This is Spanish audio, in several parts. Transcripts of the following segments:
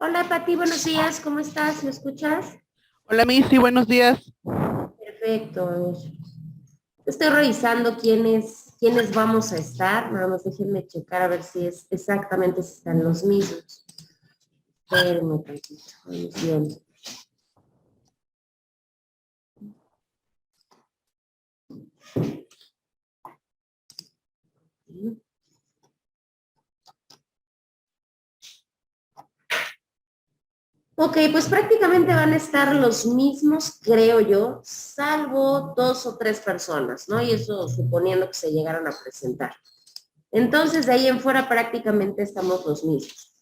Hola Pati, buenos días, ¿cómo estás? ¿Me escuchas? Hola Missy, buenos días. Perfecto. A ver, estoy revisando quiénes vamos a estar, nada más déjenme checar a ver si es exactamente si están los mismos. Espérenme tantito, vamos viendo. Ok, pues prácticamente van a estar los mismos, creo yo, salvo dos o tres personas, ¿no? Y eso suponiendo que se llegaran a presentar. Entonces, de ahí en fuera prácticamente estamos los mismos.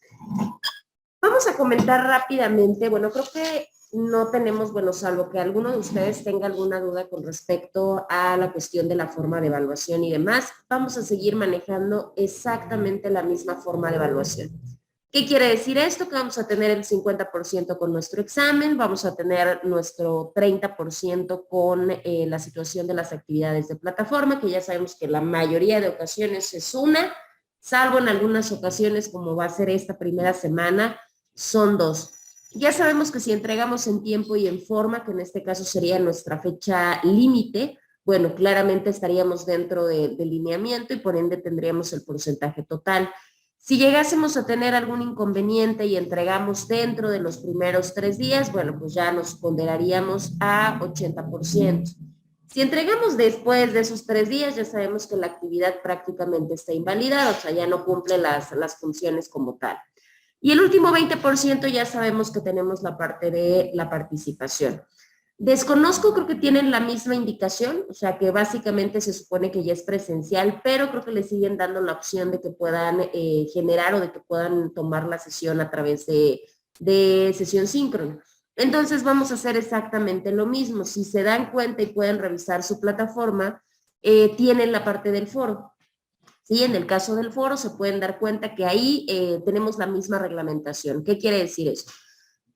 Vamos a comentar rápidamente, bueno, creo que no tenemos, bueno, salvo que alguno de ustedes tenga alguna duda con respecto a la cuestión de la forma de evaluación y demás, vamos a seguir manejando exactamente la misma forma de evaluación. ¿Qué quiere decir esto? Que vamos a tener el 50% con nuestro examen, vamos a tener nuestro 30% con la situación de las actividades de plataforma, que ya sabemos que la mayoría de ocasiones es una, salvo en algunas ocasiones como va a ser esta primera semana, son dos. Ya sabemos que si entregamos en tiempo y en forma, que en este caso sería nuestra fecha límite, bueno, claramente estaríamos dentro del lineamiento y por ende tendríamos el porcentaje total. Si llegásemos a tener algún inconveniente y entregamos dentro de los primeros 3 días, bueno, pues ya nos ponderaríamos a 80%. Si entregamos después de esos 3 días, ya sabemos que la actividad prácticamente está invalidada, o sea, ya no cumple las funciones como tal. Y el último 20% ya sabemos que tenemos la parte de la participación. Desconozco, creo que tienen la misma indicación, o sea que básicamente se supone que ya es presencial, pero creo que le siguen dando la opción de que puedan generar o de que puedan tomar la sesión a través de sesión síncrona. Entonces vamos a hacer exactamente lo mismo. Si se dan cuenta y pueden revisar su plataforma, tienen la parte del foro. ¿Sí? En el caso del foro se pueden dar cuenta que ahí tenemos la misma reglamentación. ¿Qué quiere decir eso?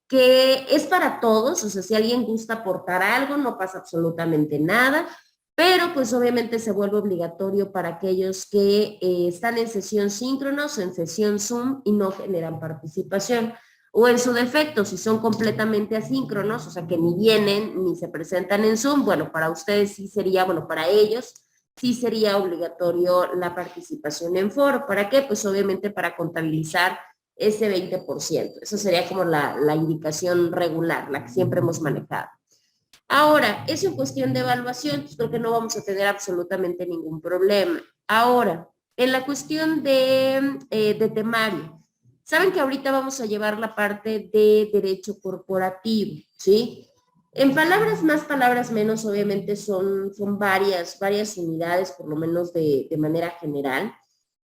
Que es para todos, o sea, si alguien gusta aportar algo, no pasa absolutamente nada, pero pues obviamente se vuelve obligatorio para aquellos que están en sesión síncronos, en sesión Zoom y no generan participación. O en su defecto, si son completamente asíncronos, o sea, que ni vienen ni se presentan en Zoom, bueno, para ustedes sí sería, bueno, para ellos sí sería obligatorio la participación en foro. ¿Para qué? Pues obviamente para contabilizar ese 20%. Eso sería como la indicación regular, la que siempre hemos manejado. Ahora, eso en cuestión de evaluación, pues creo que no vamos a tener absolutamente ningún problema. Ahora, en la cuestión de temario, saben que ahorita vamos a llevar la parte de derecho corporativo, ¿sí? En palabras más, palabras menos, obviamente son varias unidades, por lo menos de manera general.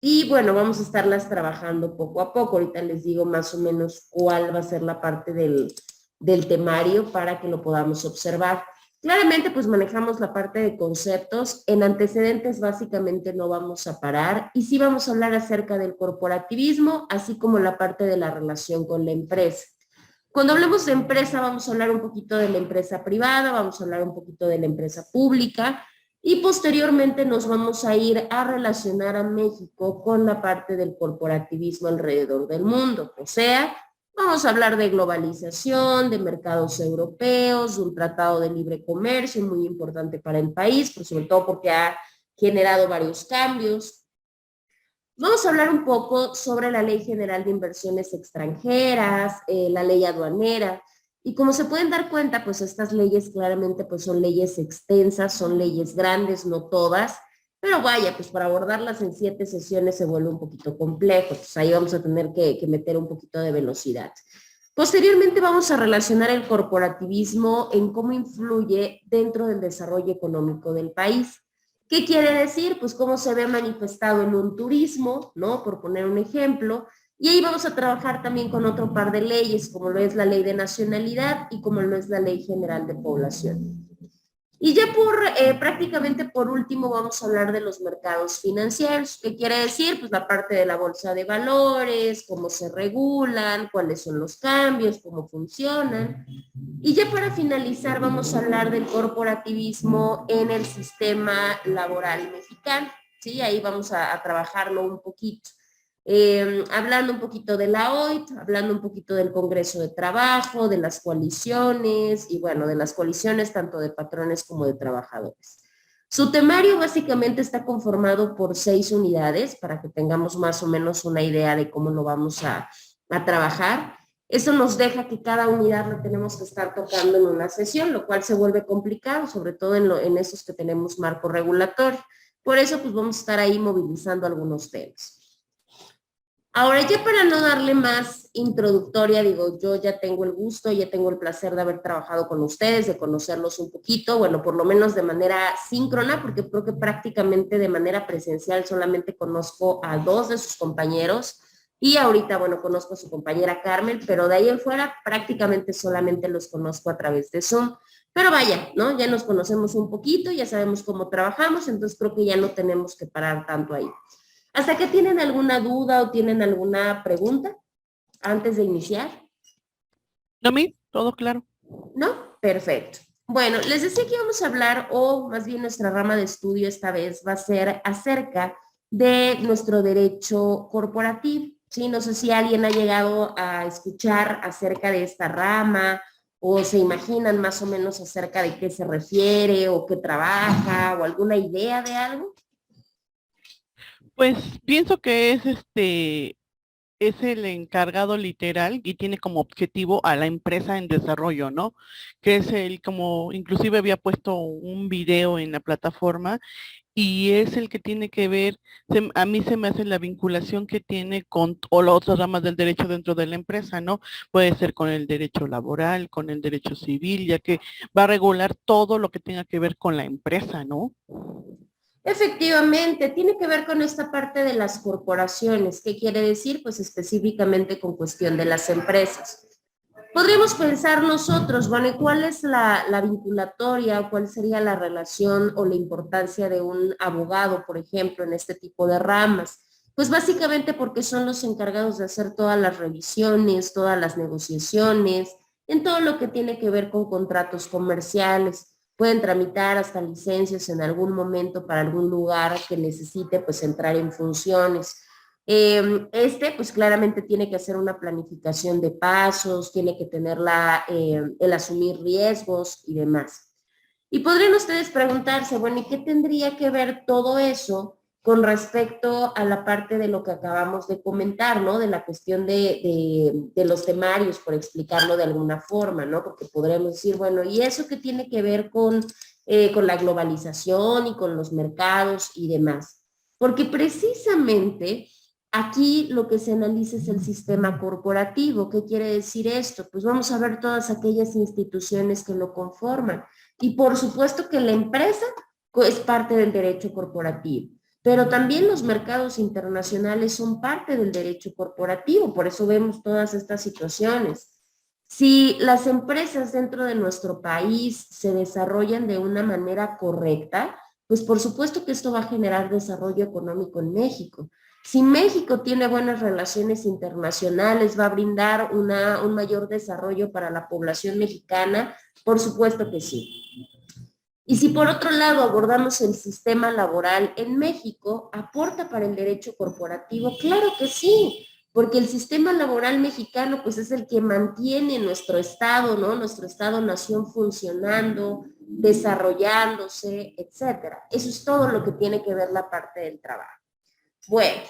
Y bueno, vamos a estarlas trabajando poco a poco. Ahorita les digo más o menos cuál va a ser la parte del temario para que lo podamos observar. Claramente, pues manejamos la parte de conceptos. En antecedentes básicamente no vamos a parar y sí vamos a hablar acerca del corporativismo, así como la parte de la relación con la empresa. Cuando hablemos de empresa, vamos a hablar un poquito de la empresa privada, vamos a hablar un poquito de la empresa pública y posteriormente nos vamos a ir a relacionar a México con la parte del corporativismo alrededor del mundo. O sea, vamos a hablar de globalización, de mercados europeos, de un tratado de libre comercio muy importante para el país, pero sobre todo porque ha generado varios cambios. Vamos a hablar un poco sobre la Ley General de Inversiones Extranjeras, la ley aduanera, y como se pueden dar cuenta, pues estas leyes claramente pues son leyes extensas, son leyes grandes, no todas, pero vaya, pues para abordarlas en 7 sesiones se vuelve un poquito complejo, pues ahí vamos a tener que meter un poquito de velocidad. Posteriormente vamos a relacionar el corporativismo en cómo influye dentro del desarrollo económico del país. ¿Qué quiere decir? Pues cómo se ve manifestado en un turismo, ¿no? Por poner un ejemplo. Y ahí vamos a trabajar también con otro par de leyes, como lo es la ley de nacionalidad y como lo es la ley general de población. Y ya prácticamente por último vamos a hablar de los mercados financieros. ¿Qué quiere decir? Pues la parte de la bolsa de valores, cómo se regulan, cuáles son los cambios, cómo funcionan. Y ya para finalizar vamos a hablar del corporativismo en el sistema laboral mexicano. ¿Sí? Ahí vamos a trabajarlo un poquito. hablando un poquito de la OIT, hablando un poquito del Congreso de Trabajo, de las coaliciones y bueno, de las coaliciones tanto de patrones como de trabajadores. Su temario básicamente está conformado por 6 unidades para que tengamos más o menos una idea de cómo lo vamos a trabajar. Eso nos deja que cada unidad la tenemos que estar tocando en una sesión, lo cual se vuelve complicado, sobre todo en esos que tenemos marco regulatorio. Por eso, pues vamos a estar ahí movilizando algunos temas. Ahora, ya para no darle más introductoria, digo, yo ya tengo el gusto, ya tengo el placer de haber trabajado con ustedes, de conocerlos un poquito, bueno, por lo menos de manera síncrona, porque creo que prácticamente de manera presencial solamente conozco a 2 de sus compañeros y ahorita, bueno, conozco a su compañera Carmen, pero de ahí en fuera prácticamente solamente los conozco a través de Zoom. Pero vaya, ¿no? Ya nos conocemos un poquito, ya sabemos cómo trabajamos, entonces creo que ya no tenemos que parar tanto ahí. ¿Hasta que tienen alguna duda o tienen alguna pregunta antes de iniciar? ¿No, mí? Todo claro. ¿No? Perfecto. Bueno, les decía que íbamos a hablar, o más bien nuestra rama de estudio esta vez va a ser acerca de nuestro derecho corporativo. Sí, no sé si alguien ha llegado a escuchar acerca de esta rama o se imaginan más o menos acerca de qué se refiere o qué trabaja o alguna idea de algo. Pues pienso que es el encargado literal y tiene como objetivo a la empresa en desarrollo, ¿no? Que es el, como inclusive había puesto un video en la plataforma y es el que tiene que ver, a mí se me hace la vinculación que tiene con o las otras ramas del derecho dentro de la empresa, ¿no? Puede ser con el derecho laboral, con el derecho civil, ya que va a regular todo lo que tenga que ver con la empresa, ¿no? Efectivamente, tiene que ver con esta parte de las corporaciones. ¿Qué quiere decir? Pues específicamente con cuestión de las empresas. Podríamos pensar nosotros, bueno, ¿y cuál es la vinculatoria, cuál sería la relación o la importancia de un abogado, por ejemplo, en este tipo de ramas? Pues básicamente porque son los encargados de hacer todas las revisiones, todas las negociaciones, en todo lo que tiene que ver con contratos comerciales. Pueden tramitar hasta licencias en algún momento para algún lugar que necesite pues entrar en funciones. Pues claramente tiene que hacer una planificación de pasos, tiene que tener el asumir riesgos y demás. Y podrían ustedes preguntarse, bueno, ¿y qué tendría que ver todo eso con respecto a la parte de lo que acabamos de comentar, ¿no? De la cuestión de los temarios, por explicarlo de alguna forma, ¿no? Porque podríamos decir, bueno, ¿y eso qué tiene que ver con la globalización y con los mercados y demás? Porque precisamente aquí lo que se analiza es el sistema corporativo. ¿Qué quiere decir esto? Pues vamos a ver todas aquellas instituciones que lo conforman. Y por supuesto que la empresa es parte del derecho corporativo, pero también los mercados internacionales son parte del derecho corporativo, por eso vemos todas estas situaciones. Si las empresas dentro de nuestro país se desarrollan de una manera correcta, pues por supuesto que esto va a generar desarrollo económico en México. Si México tiene buenas relaciones internacionales, va a brindar un mayor desarrollo para la población mexicana, por supuesto que sí. Y si por otro lado abordamos el sistema laboral en México, ¿aporta para el derecho corporativo? Claro que sí, porque el sistema laboral mexicano pues es el que mantiene nuestro estado, ¿no? Nuestro estado-nación funcionando, desarrollándose, etcétera. Eso es todo lo que tiene que ver la parte del trabajo. Bueno,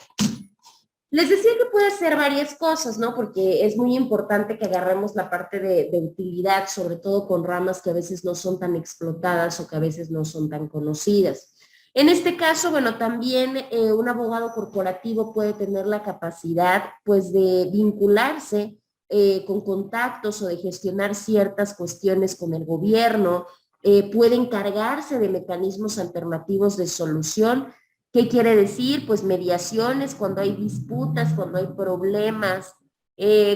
les decía que puede hacer varias cosas, ¿no? Porque es muy importante que agarremos la parte de utilidad, sobre todo con ramas que a veces no son tan explotadas o que a veces no son tan conocidas. En este caso, bueno, también un abogado corporativo puede tener la capacidad, pues, de vincularse con contactos o de gestionar ciertas cuestiones con el gobierno, puede encargarse de mecanismos alternativos de solución. ¿Qué quiere decir? Pues mediaciones cuando hay disputas, cuando hay problemas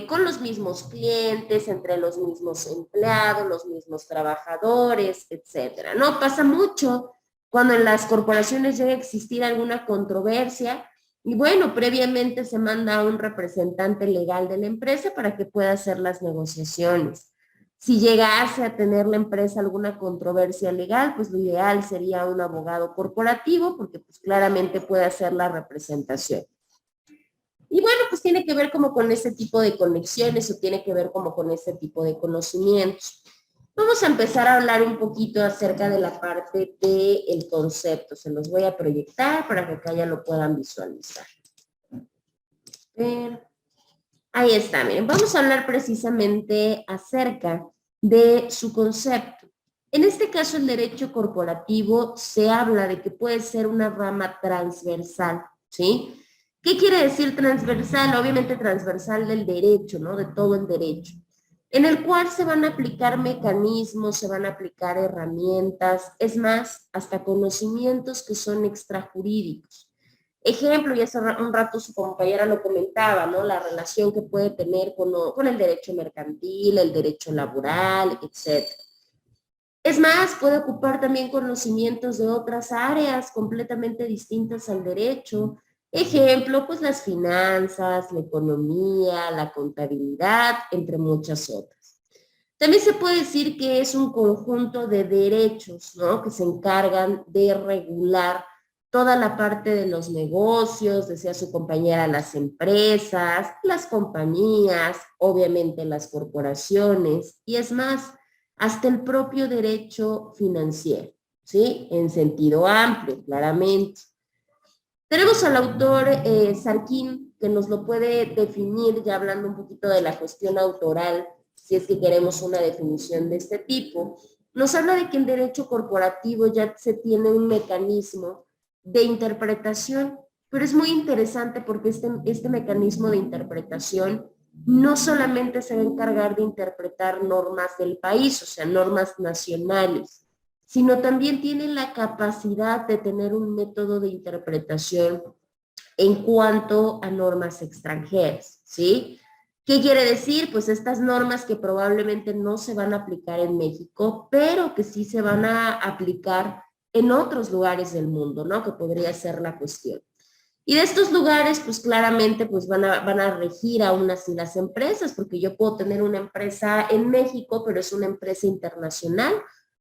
con los mismos clientes, entre los mismos empleados, los mismos trabajadores, etcétera. ¿No? Pasa mucho cuando en las corporaciones llega a existir alguna controversia y bueno, previamente se manda a un representante legal de la empresa para que pueda hacer las negociaciones. Si llegase a tener la empresa alguna controversia legal, pues lo ideal sería un abogado corporativo porque pues claramente puede hacer la representación. Y bueno, pues tiene que ver como con ese tipo de conexiones o tiene que ver como con ese tipo de conocimientos. Vamos a empezar a hablar un poquito acerca de la parte del concepto. Se los voy a proyectar para que acá ya lo puedan visualizar. Ahí está, miren. Vamos a hablar precisamente acerca de su concepto. En este caso, el derecho corporativo se habla de que puede ser una rama transversal, ¿sí? ¿Qué quiere decir transversal? Obviamente transversal del derecho, ¿no? De todo el derecho, en el cual se van a aplicar mecanismos, se van a aplicar herramientas, es más, hasta conocimientos que son extrajurídicos. Ejemplo, y hace un rato su compañera lo comentaba, ¿no? La relación que puede tener con el derecho mercantil, el derecho laboral, etc. Es más, puede ocupar también conocimientos de otras áreas completamente distintas al derecho. Ejemplo, pues las finanzas, la economía, la contabilidad, entre muchas otras. También se puede decir que es un conjunto de derechos, ¿no? Que se encargan de regular toda la parte de los negocios, decía su compañera, las empresas, las compañías, obviamente las corporaciones, y es más, hasta el propio derecho financiero, ¿sí? En sentido amplio, claramente. Tenemos al autor Sarkin, que nos lo puede definir, ya hablando un poquito de la cuestión autoral, si es que queremos una definición de este tipo. Nos habla de que en derecho corporativo ya se tiene un mecanismo de interpretación, pero es muy interesante porque este mecanismo de interpretación no solamente se va a encargar de interpretar normas del país, o sea, normas nacionales, sino también tiene la capacidad de tener un método de interpretación en cuanto a normas extranjeras, ¿sí? ¿Qué quiere decir? Pues estas normas que probablemente no se van a aplicar en México, pero que sí se van a aplicar en otros lugares del mundo, ¿no? Que podría ser la cuestión. Y de estos lugares, pues claramente pues van a regir aún así las empresas, porque yo puedo tener una empresa en México, pero es una empresa internacional,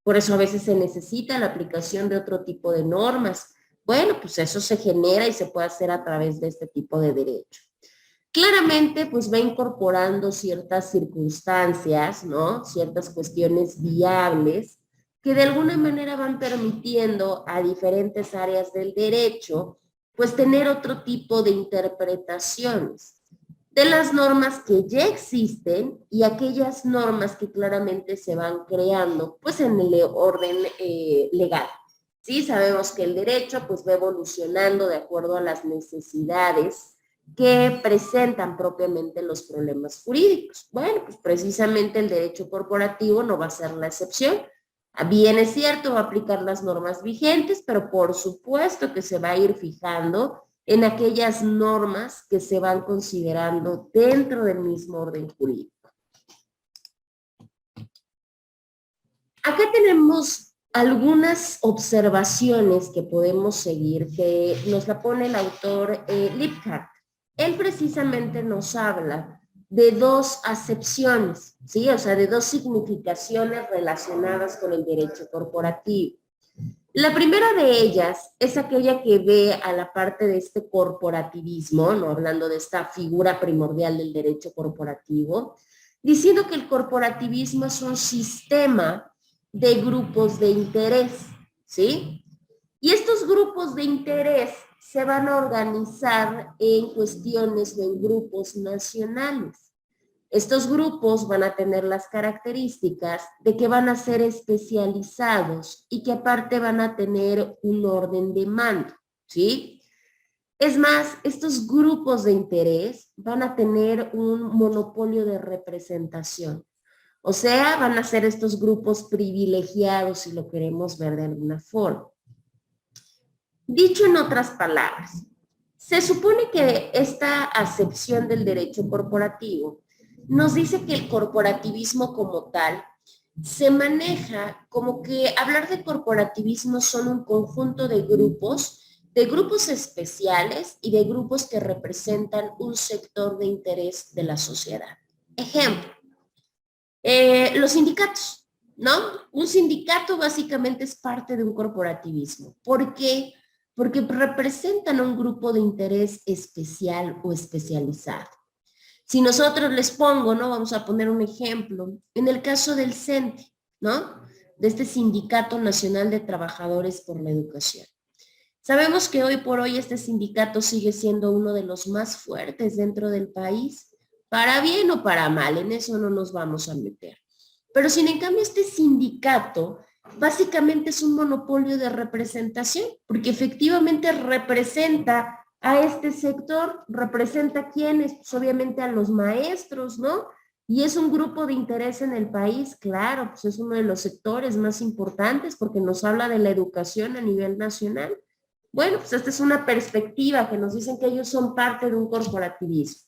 por eso a veces se necesita la aplicación de otro tipo de normas. Bueno, pues eso se genera y se puede hacer a través de este tipo de derecho. Claramente, pues va incorporando ciertas circunstancias, ¿no? Ciertas cuestiones viables que de alguna manera van permitiendo a diferentes áreas del derecho pues tener otro tipo de interpretaciones de las normas que ya existen y aquellas normas que claramente se van creando pues en el orden legal. Sí, sabemos que el derecho pues va evolucionando de acuerdo a las necesidades que presentan propiamente los problemas jurídicos. Bueno, pues precisamente el derecho corporativo no va a ser la excepción. Bien es cierto, va a aplicar las normas vigentes, pero por supuesto que se va a ir fijando en aquellas normas que se van considerando dentro del mismo orden jurídico. Acá tenemos algunas observaciones que podemos seguir, que nos la pone el autor Lipkart. Él precisamente nos habla de dos acepciones, ¿sí? O sea, de dos significaciones relacionadas con el derecho corporativo. La primera de ellas es aquella que ve a la parte de este corporativismo, ¿no? Hablando de esta figura primordial del derecho corporativo, diciendo que el corporativismo es un sistema de grupos de interés, ¿sí? Y estos grupos de interés se van a organizar en cuestiones de grupos nacionales. Estos grupos van a tener las características de que van a ser especializados y que aparte van a tener un orden de mando, ¿sí? Es más, estos grupos de interés van a tener un monopolio de representación. O sea, van a ser estos grupos privilegiados, si lo queremos ver de alguna forma. Dicho en otras palabras, se supone que esta acepción del derecho corporativo nos dice que el corporativismo como tal se maneja como que hablar de corporativismo son un conjunto de grupos especiales y de grupos que representan un sector de interés de la sociedad. Ejemplo, los sindicatos, ¿no? Un sindicato básicamente es parte de un corporativismo. ¿Por qué? porque representan a un grupo de interés especial o especializado. Si nosotros les pongo, ¿no? Vamos a poner un ejemplo, en el caso del CENTE, ¿no? De este Sindicato Nacional de Trabajadores por la Educación. Sabemos que hoy por hoy este sindicato sigue siendo uno de los más fuertes dentro del país, para bien o para mal, en eso no nos vamos a meter. Pero sin en cambio este sindicato básicamente es un monopolio de representación, porque efectivamente representa a este sector, representa a quienes, pues obviamente a los maestros, ¿no? Y es un grupo de interés en el país, claro, pues es uno de los sectores más importantes porque nos habla de la educación a nivel nacional. Bueno, pues esta es una perspectiva que nos dicen que ellos son parte de un corporativismo.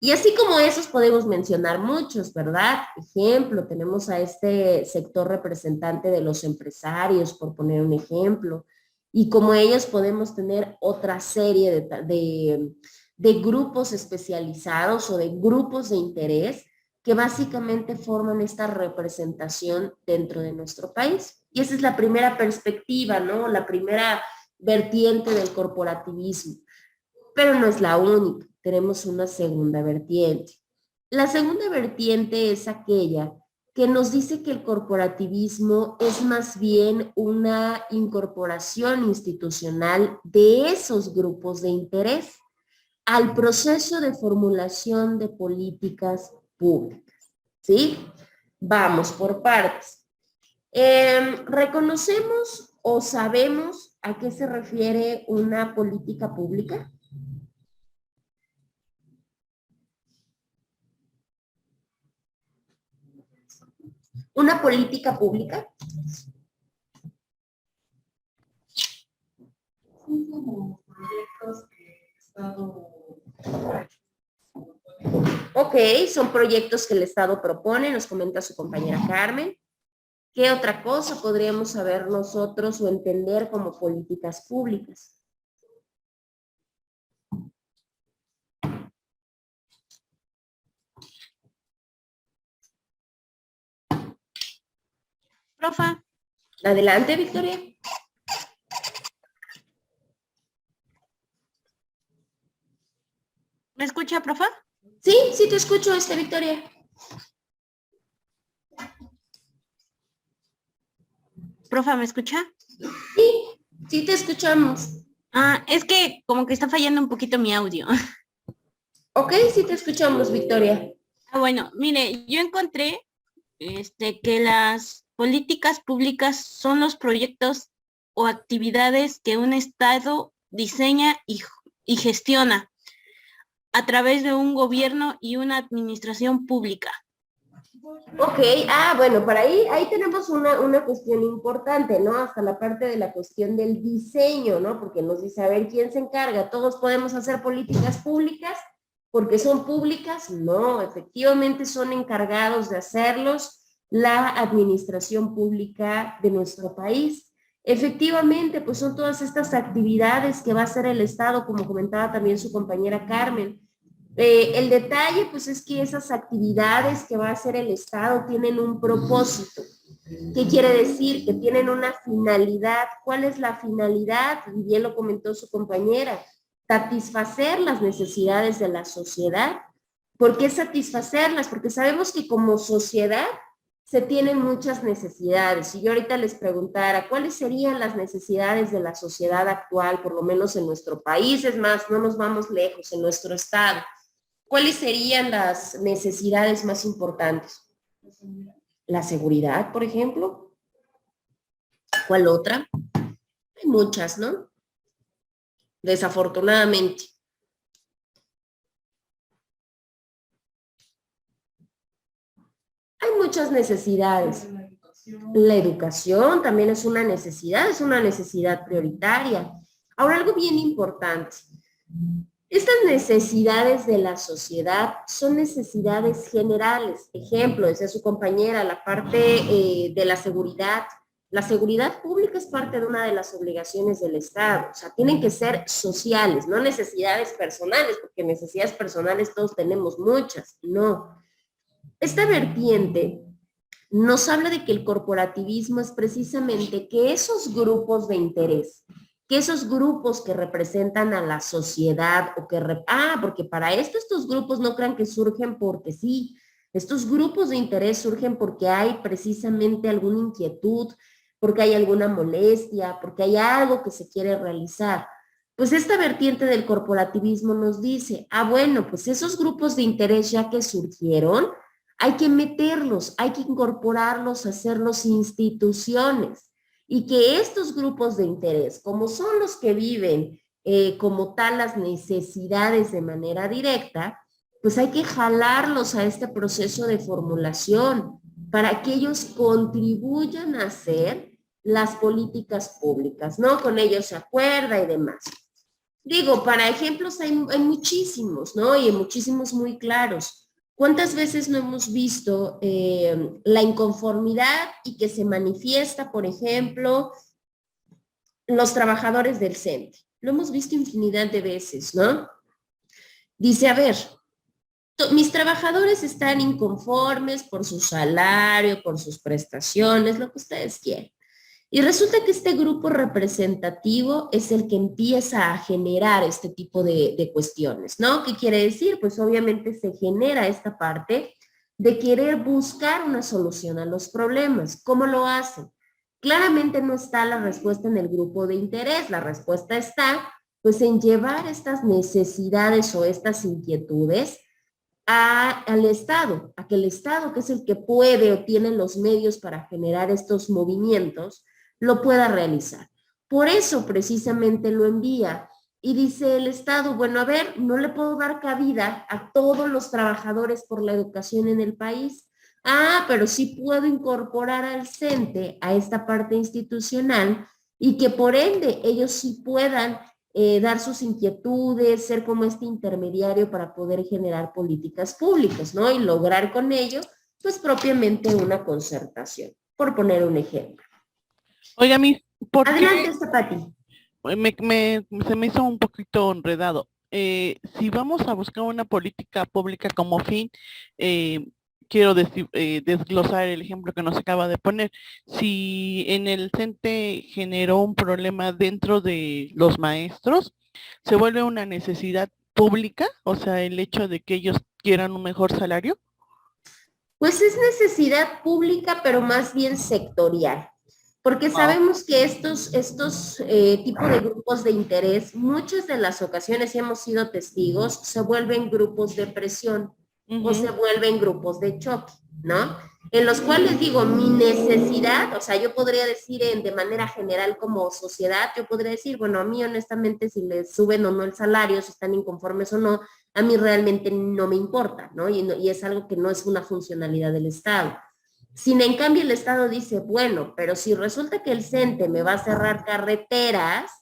Y así como esos podemos mencionar muchos, ¿verdad? Ejemplo, tenemos a este sector representante de los empresarios, por poner un ejemplo, y como ellos podemos tener otra serie de grupos especializados o de grupos de interés que básicamente forman esta representación dentro de nuestro país. Y esa es la primera perspectiva, ¿no? La primera vertiente del corporativismo, pero no es la única, tenemos una segunda vertiente. La segunda vertiente es aquella que nos dice que el corporativismo es más bien una incorporación institucional de esos grupos de interés al proceso de formulación de políticas públicas, ¿sí? Vamos por partes. ¿Reconocemos o sabemos a qué se refiere una política pública? Una política pública. Son como proyectos que el Estado... Ok, son proyectos que el Estado propone, nos comenta su compañera Carmen. ¿Qué otra cosa podríamos saber nosotros o entender como políticas públicas? Profa, Adelante, Victoria. ¿me escucha, profa? Sí, sí te escucho, Victoria. Profa, ¿me escucha? Sí, sí te escuchamos. Ah, es que como que está fallando un poquito mi audio. Ok, sí te escuchamos, Victoria. Ah, bueno, mire, yo encontré que las políticas públicas son los proyectos o actividades que un Estado diseña y gestiona a través de un gobierno y una administración pública. Ok, bueno, por ahí tenemos una cuestión importante, ¿no? Hasta la parte de la cuestión del diseño, ¿no? Porque nos dice, a ver, ¿quién se encarga? ¿Todos podemos hacer políticas públicas porque son públicas? No, efectivamente son encargados de hacerlos la administración pública de nuestro país. Efectivamente, pues son todas estas actividades que va a hacer el Estado, como comentaba también su compañera Carmen. El detalle, pues, es que esas actividades que va a hacer el Estado tienen un propósito. ¿Qué quiere decir? Que tienen una finalidad. ¿Cuál es la finalidad? Y bien lo comentó su compañera, satisfacer las necesidades de la sociedad. ¿Por qué satisfacerlas? Porque sabemos que como sociedad se tienen muchas necesidades. Si yo ahorita les preguntara cuáles serían las necesidades de la sociedad actual, por lo menos en nuestro país, es más, no nos vamos lejos, en nuestro estado, ¿cuáles serían las necesidades más importantes? La seguridad, por ejemplo. ¿Cuál otra? Hay muchas, ¿no? Desafortunadamente. Hay muchas necesidades. La educación también es una necesidad prioritaria. Ahora, algo bien importante. Estas necesidades de la sociedad son necesidades generales. Ejemplo, decía su compañera, la parte de la seguridad. La seguridad pública es parte de una de las obligaciones del Estado. O sea, tienen que ser sociales, no necesidades personales, porque necesidades personales todos tenemos muchas. No. Esta vertiente nos habla de que el corporativismo es precisamente que esos grupos de interés que esos grupos que representan a la sociedad o que, porque para esto estos grupos no crean que surgen porque sí, estos grupos de interés surgen porque hay precisamente alguna inquietud, porque hay alguna molestia, porque hay algo que se quiere realizar. Pues esta vertiente del corporativismo nos dice, bueno, pues esos grupos de interés ya que surgieron, hay que meterlos, hay que incorporarlos, hacerlos instituciones. Y que estos grupos de interés, como son los que viven como tal las necesidades de manera directa, pues hay que jalarlos a este proceso de formulación para que ellos contribuyan a hacer las políticas públicas, ¿no? Con ellos se acuerda y demás. Digo, para ejemplos hay muchísimos, ¿no? Y muchísimos muy claros. ¿Cuántas veces no hemos visto la inconformidad y que se manifiesta, por ejemplo, los trabajadores del CENTE? Lo hemos visto infinidad de veces, ¿no? Dice, a ver, mis trabajadores están inconformes por su salario, por sus prestaciones, lo que ustedes quieran. Y resulta que este grupo representativo es el que empieza a generar este tipo de cuestiones, ¿no? ¿Qué quiere decir? Pues obviamente se genera esta parte de querer buscar una solución a los problemas. ¿Cómo lo hacen? Claramente no está la respuesta en el grupo de interés, la respuesta está pues en llevar estas necesidades o estas inquietudes al Estado, a que el Estado, que es el que puede o tiene los medios para generar estos movimientos, lo pueda realizar. Por eso precisamente lo envía y dice el Estado, bueno, a ver, no le puedo dar cabida a todos los trabajadores por la educación en el país. Pero sí puedo incorporar al CENTE a esta parte institucional y que por ende ellos sí puedan dar sus inquietudes, ser como este intermediario para poder generar políticas públicas, ¿no? Y lograr con ello, pues propiamente una concertación, por poner un ejemplo. Oiga, ¿por qué? Adelante, Zapati. Se me hizo un poquito enredado. Si vamos a buscar una política pública como fin, quiero desglosar el ejemplo que nos acaba de poner. Si en el CENTE generó un problema dentro de los maestros, se vuelve una necesidad pública, o sea, el hecho de que ellos quieran un mejor salario. Pues es necesidad pública, pero más bien sectorial. Porque sabemos que estos tipos de grupos de interés, muchas de las ocasiones, y hemos sido testigos, se vuelven grupos de presión o se vuelven grupos de choque, ¿no? En los cuales digo, mi necesidad, o sea, yo podría decir de manera general como sociedad, yo podría decir, bueno, a mí honestamente si les suben o no el salario, si están inconformes o no, a mí realmente no me importa, ¿no? Y es algo que no es una funcionalidad del Estado. Sin en cambio el Estado dice, bueno, pero si resulta que el CENTE me va a cerrar carreteras,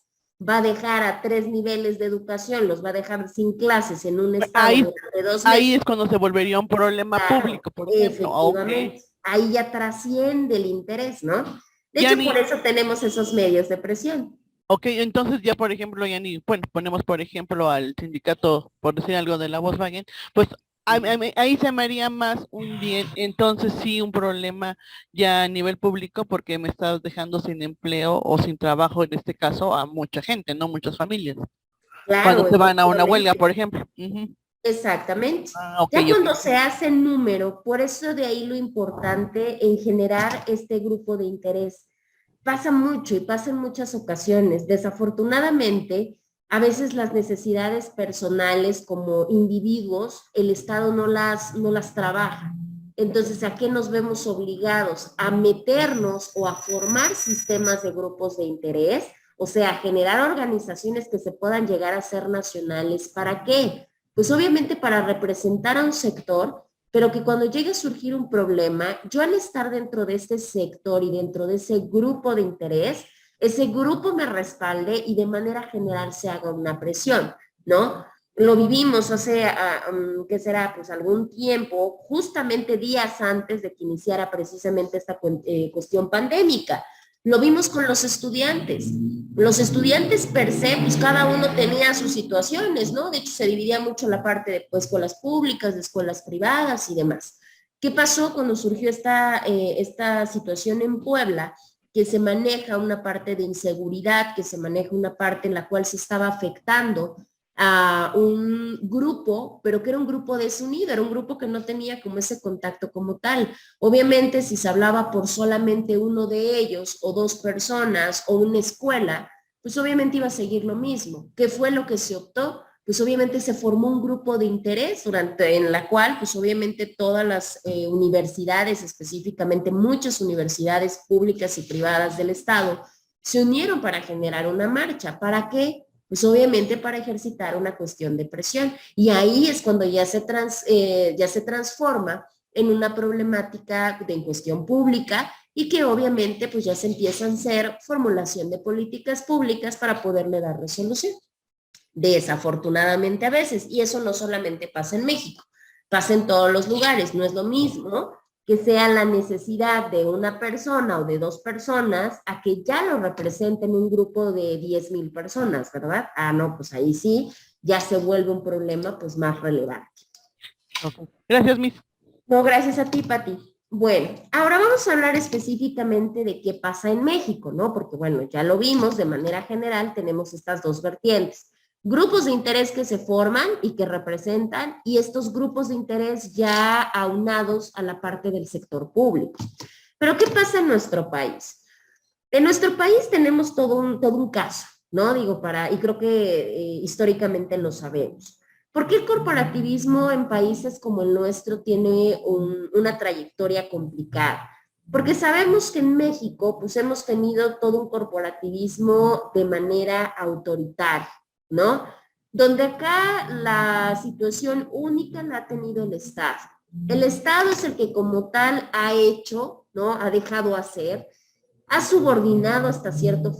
va a dejar a 3 niveles de educación, los va a dejar sin clases en un estado durante 2 meses. Ahí es cuando se volvería un problema público, por ejemplo. Efectivamente, ahí ya trasciende el interés, ¿no? De hecho, por eso tenemos esos medios de presión. Ok, entonces ya por ejemplo, bueno, ponemos por ejemplo al sindicato, por decir algo de la Volkswagen, pues ahí se me haría más un bien, entonces sí un problema ya a nivel público porque me estás dejando sin empleo o sin trabajo, en este caso a mucha gente, no muchas familias. Claro, cuando se van a una huelga, por ejemplo. Exactamente. Ya cuando se hace número, por eso de ahí lo importante en generar este grupo de interés. Pasa mucho y pasa en muchas ocasiones. Desafortunadamente, a veces las necesidades personales como individuos, el Estado no las trabaja. Entonces, ¿a qué nos vemos obligados? A meternos o a formar sistemas de grupos de interés, o sea, generar organizaciones que se puedan llegar a ser nacionales. ¿Para qué? Pues obviamente para representar a un sector, pero que cuando llegue a surgir un problema, yo al estar dentro de este sector y dentro de ese grupo de interés, ese grupo me respalde y de manera general se haga una presión, ¿no? Lo vivimos hace, ¿qué será? Pues algún tiempo, justamente días antes de que iniciara precisamente esta cuestión pandémica. Lo vimos con los estudiantes. Los estudiantes per se, pues cada uno tenía sus situaciones, ¿no? De hecho, se dividía mucho la parte de escuelas públicas, de escuelas privadas y demás. ¿Qué pasó cuando surgió esta situación en Puebla? que se maneja una parte de inseguridad, que se maneja una parte en la cual se estaba afectando a un grupo, pero que era un grupo desunido, era un grupo que no tenía como ese contacto como tal. Obviamente, si se hablaba por solamente uno de ellos o dos personas o una escuela, pues obviamente iba a seguir lo mismo. ¿Qué fue lo que se optó? Pues obviamente se formó un grupo de interés en la cual, pues obviamente todas las universidades, específicamente muchas universidades públicas y privadas del Estado, se unieron para generar una marcha. ¿Para qué? Pues obviamente para ejercitar una cuestión de presión. Y ahí es cuando ya se transforma en una problemática en cuestión pública y que obviamente pues ya se empiezan a hacer formulación de políticas públicas para poderle dar resolución. Desafortunadamente a veces, y eso no solamente pasa en México, pasa en todos los lugares, no es lo mismo que sea la necesidad de una persona o de dos personas a que ya lo representen un grupo de 10,000 personas, ¿verdad? Ah, no, pues ahí sí, ya se vuelve un problema pues más relevante. Okay. Gracias, Miss. No, gracias a ti, Pati. Bueno, ahora vamos a hablar específicamente de qué pasa en México, ¿no? Porque bueno, ya lo vimos de manera general, tenemos estas dos vertientes. Grupos de interés que se forman y que representan, y estos grupos de interés ya aunados a la parte del sector público. Pero ¿qué pasa en nuestro país? En nuestro país tenemos todo un caso, ¿no? Y creo que históricamente lo sabemos. ¿Por qué el corporativismo en países como el nuestro tiene una trayectoria complicada? Porque sabemos que en México pues hemos tenido todo un corporativismo de manera autoritaria, ¿no? Donde acá la situación única la ha tenido el Estado. El Estado es el que como tal ha hecho, ¿no? Ha dejado hacer, ha subordinado hasta cierta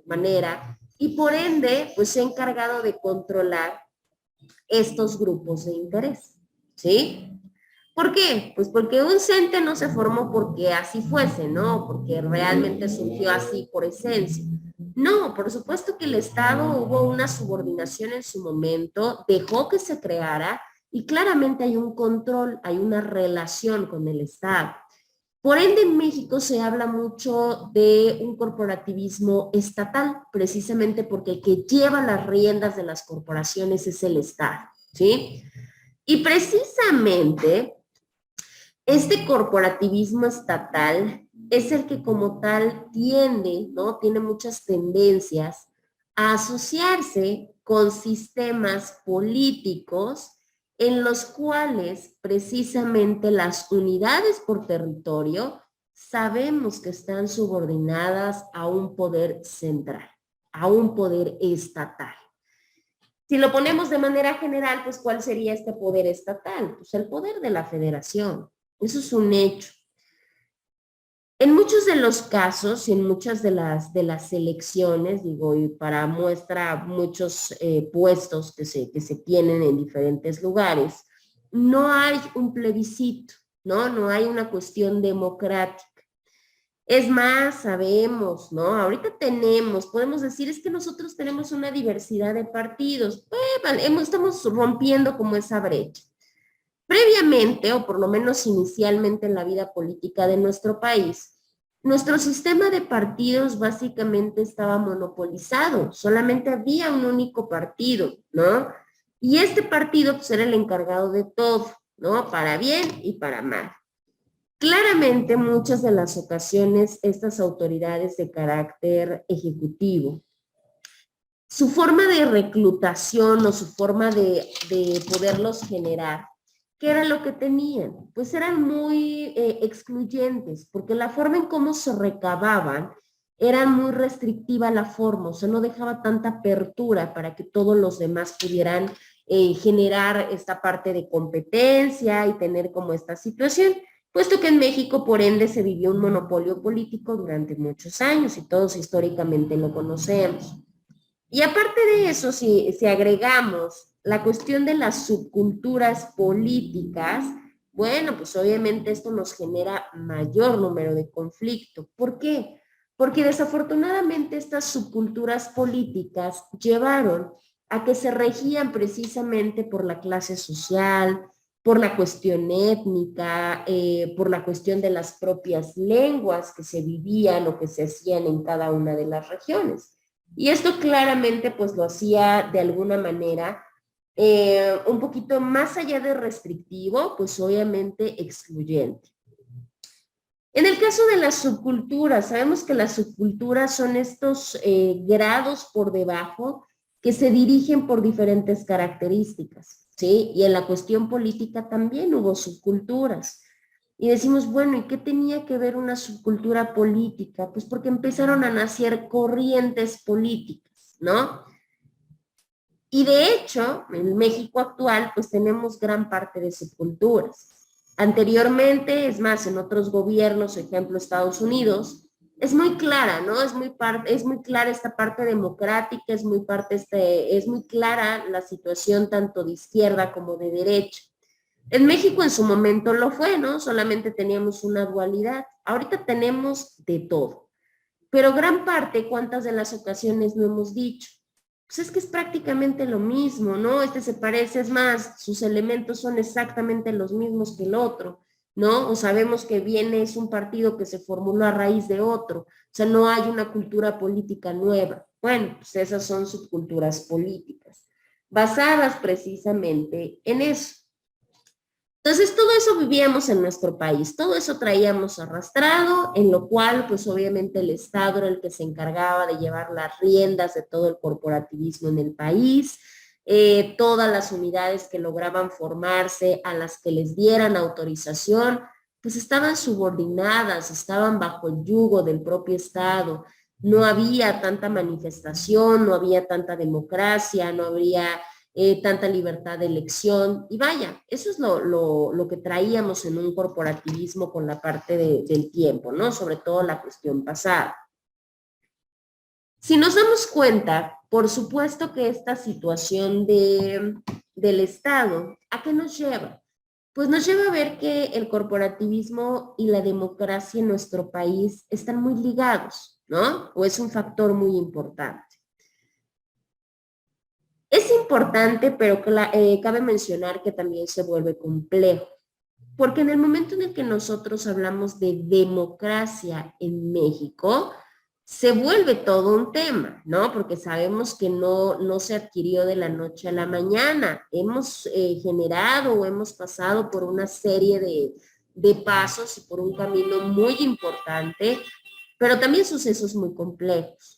manera y por ende pues se ha encargado de controlar estos grupos de interés, ¿sí? ¿Por qué? Pues porque un CENTE no se formó porque así fuese, ¿no? Porque realmente surgió así por esencia. No, por supuesto que el Estado hubo una subordinación en su momento, dejó que se creara y claramente hay un control, hay una relación con el Estado. Por ende, en México se habla mucho de un corporativismo estatal, precisamente porque el que lleva las riendas de las corporaciones es el Estado, ¿sí? Y precisamente este corporativismo estatal es el que como tal tiende, ¿no? Tiene muchas tendencias a asociarse con sistemas políticos en los cuales precisamente las unidades por territorio sabemos que están subordinadas a un poder central, a un poder estatal. Si lo ponemos de manera general, pues ¿cuál sería este poder estatal? Pues el poder de la federación. Eso es un hecho. En muchos de los casos y en muchas de las elecciones, digo, y para muestra muchos puestos que se tienen en diferentes lugares, no hay un plebiscito, ¿no? No hay una cuestión democrática. Es más, sabemos, ¿no? Ahorita podemos decir, es que nosotros tenemos una diversidad de partidos. Vale, estamos rompiendo como esa brecha. Previamente, o por lo menos inicialmente en la vida política de nuestro país, nuestro sistema de partidos básicamente estaba monopolizado, solamente había un único partido, ¿no? Y este partido pues era el encargado de todo, ¿no? Para bien y para mal. Claramente, muchas de las ocasiones, estas autoridades de carácter ejecutivo, su forma de reclutación o su forma de poderlos generar, ¿qué era lo que tenían? Pues eran muy excluyentes, porque la forma en cómo se recababan era muy restrictiva la forma, o sea, no dejaba tanta apertura para que todos los demás pudieran generar esta parte de competencia y tener como esta situación, puesto que en México, por ende, se vivió un monopolio político durante muchos años y todos históricamente lo conocemos. Y aparte de eso, si agregamos la cuestión de las subculturas políticas, bueno, pues obviamente esto nos genera mayor número de conflicto. ¿Por qué? Porque desafortunadamente estas subculturas políticas llevaron a que se regían precisamente por la clase social, por la cuestión étnica, por la cuestión de las propias lenguas que se vivían o que se hacían en cada una de las regiones. Y esto claramente pues lo hacía de alguna manera un poquito más allá de restrictivo, pues obviamente excluyente. En el caso de las subculturas, sabemos que las subculturas son estos grados por debajo que se dirigen por diferentes características, ¿sí? Y en la cuestión política también hubo subculturas. Y decimos, bueno, ¿y qué tenía que ver una subcultura política? Pues porque empezaron a nacer corrientes políticas, ¿no? Y de hecho, en México actual, pues tenemos gran parte de subculturas. Anteriormente, es más, en otros gobiernos, ejemplo Estados Unidos, es muy clara, ¿no? Es muy clara esta parte democrática, es muy clara la situación tanto de izquierda como de derecha. En México en su momento lo fue, ¿no? Solamente teníamos una dualidad. Ahorita tenemos de todo. Pero gran parte, ¿cuántas de las ocasiones no hemos dicho? Pues es que es prácticamente lo mismo, ¿no? Este se parece, es más, sus elementos son exactamente los mismos que el otro, ¿no? O sabemos que es un partido que se formuló a raíz de otro, o sea, no hay una cultura política nueva. Bueno, pues esas son subculturas políticas, basadas precisamente en eso. Entonces, todo eso vivíamos en nuestro país, todo eso traíamos arrastrado, en lo cual, pues obviamente el Estado era el que se encargaba de llevar las riendas de todo el corporativismo en el país, todas las unidades que lograban formarse, a las que les dieran autorización, pues estaban subordinadas, estaban bajo el yugo del propio Estado. No había tanta manifestación, no había tanta democracia, no habría tanta libertad de elección, y vaya, eso es lo que traíamos en un corporativismo con la parte del tiempo, ¿no? Sobre todo la cuestión pasada. Si nos damos cuenta, por supuesto que esta situación del Estado, ¿a qué nos lleva? Pues nos lleva a ver que el corporativismo y la democracia en nuestro país están muy ligados, ¿no? O es un factor muy importante. Es importante, pero cabe mencionar que también se vuelve complejo, porque en el momento en el que nosotros hablamos de democracia en México, se vuelve todo un tema, ¿no? Porque sabemos que no se adquirió de la noche a la mañana. Hemos generado o hemos pasado por una serie de pasos y por un camino muy importante, pero también sucesos muy complejos.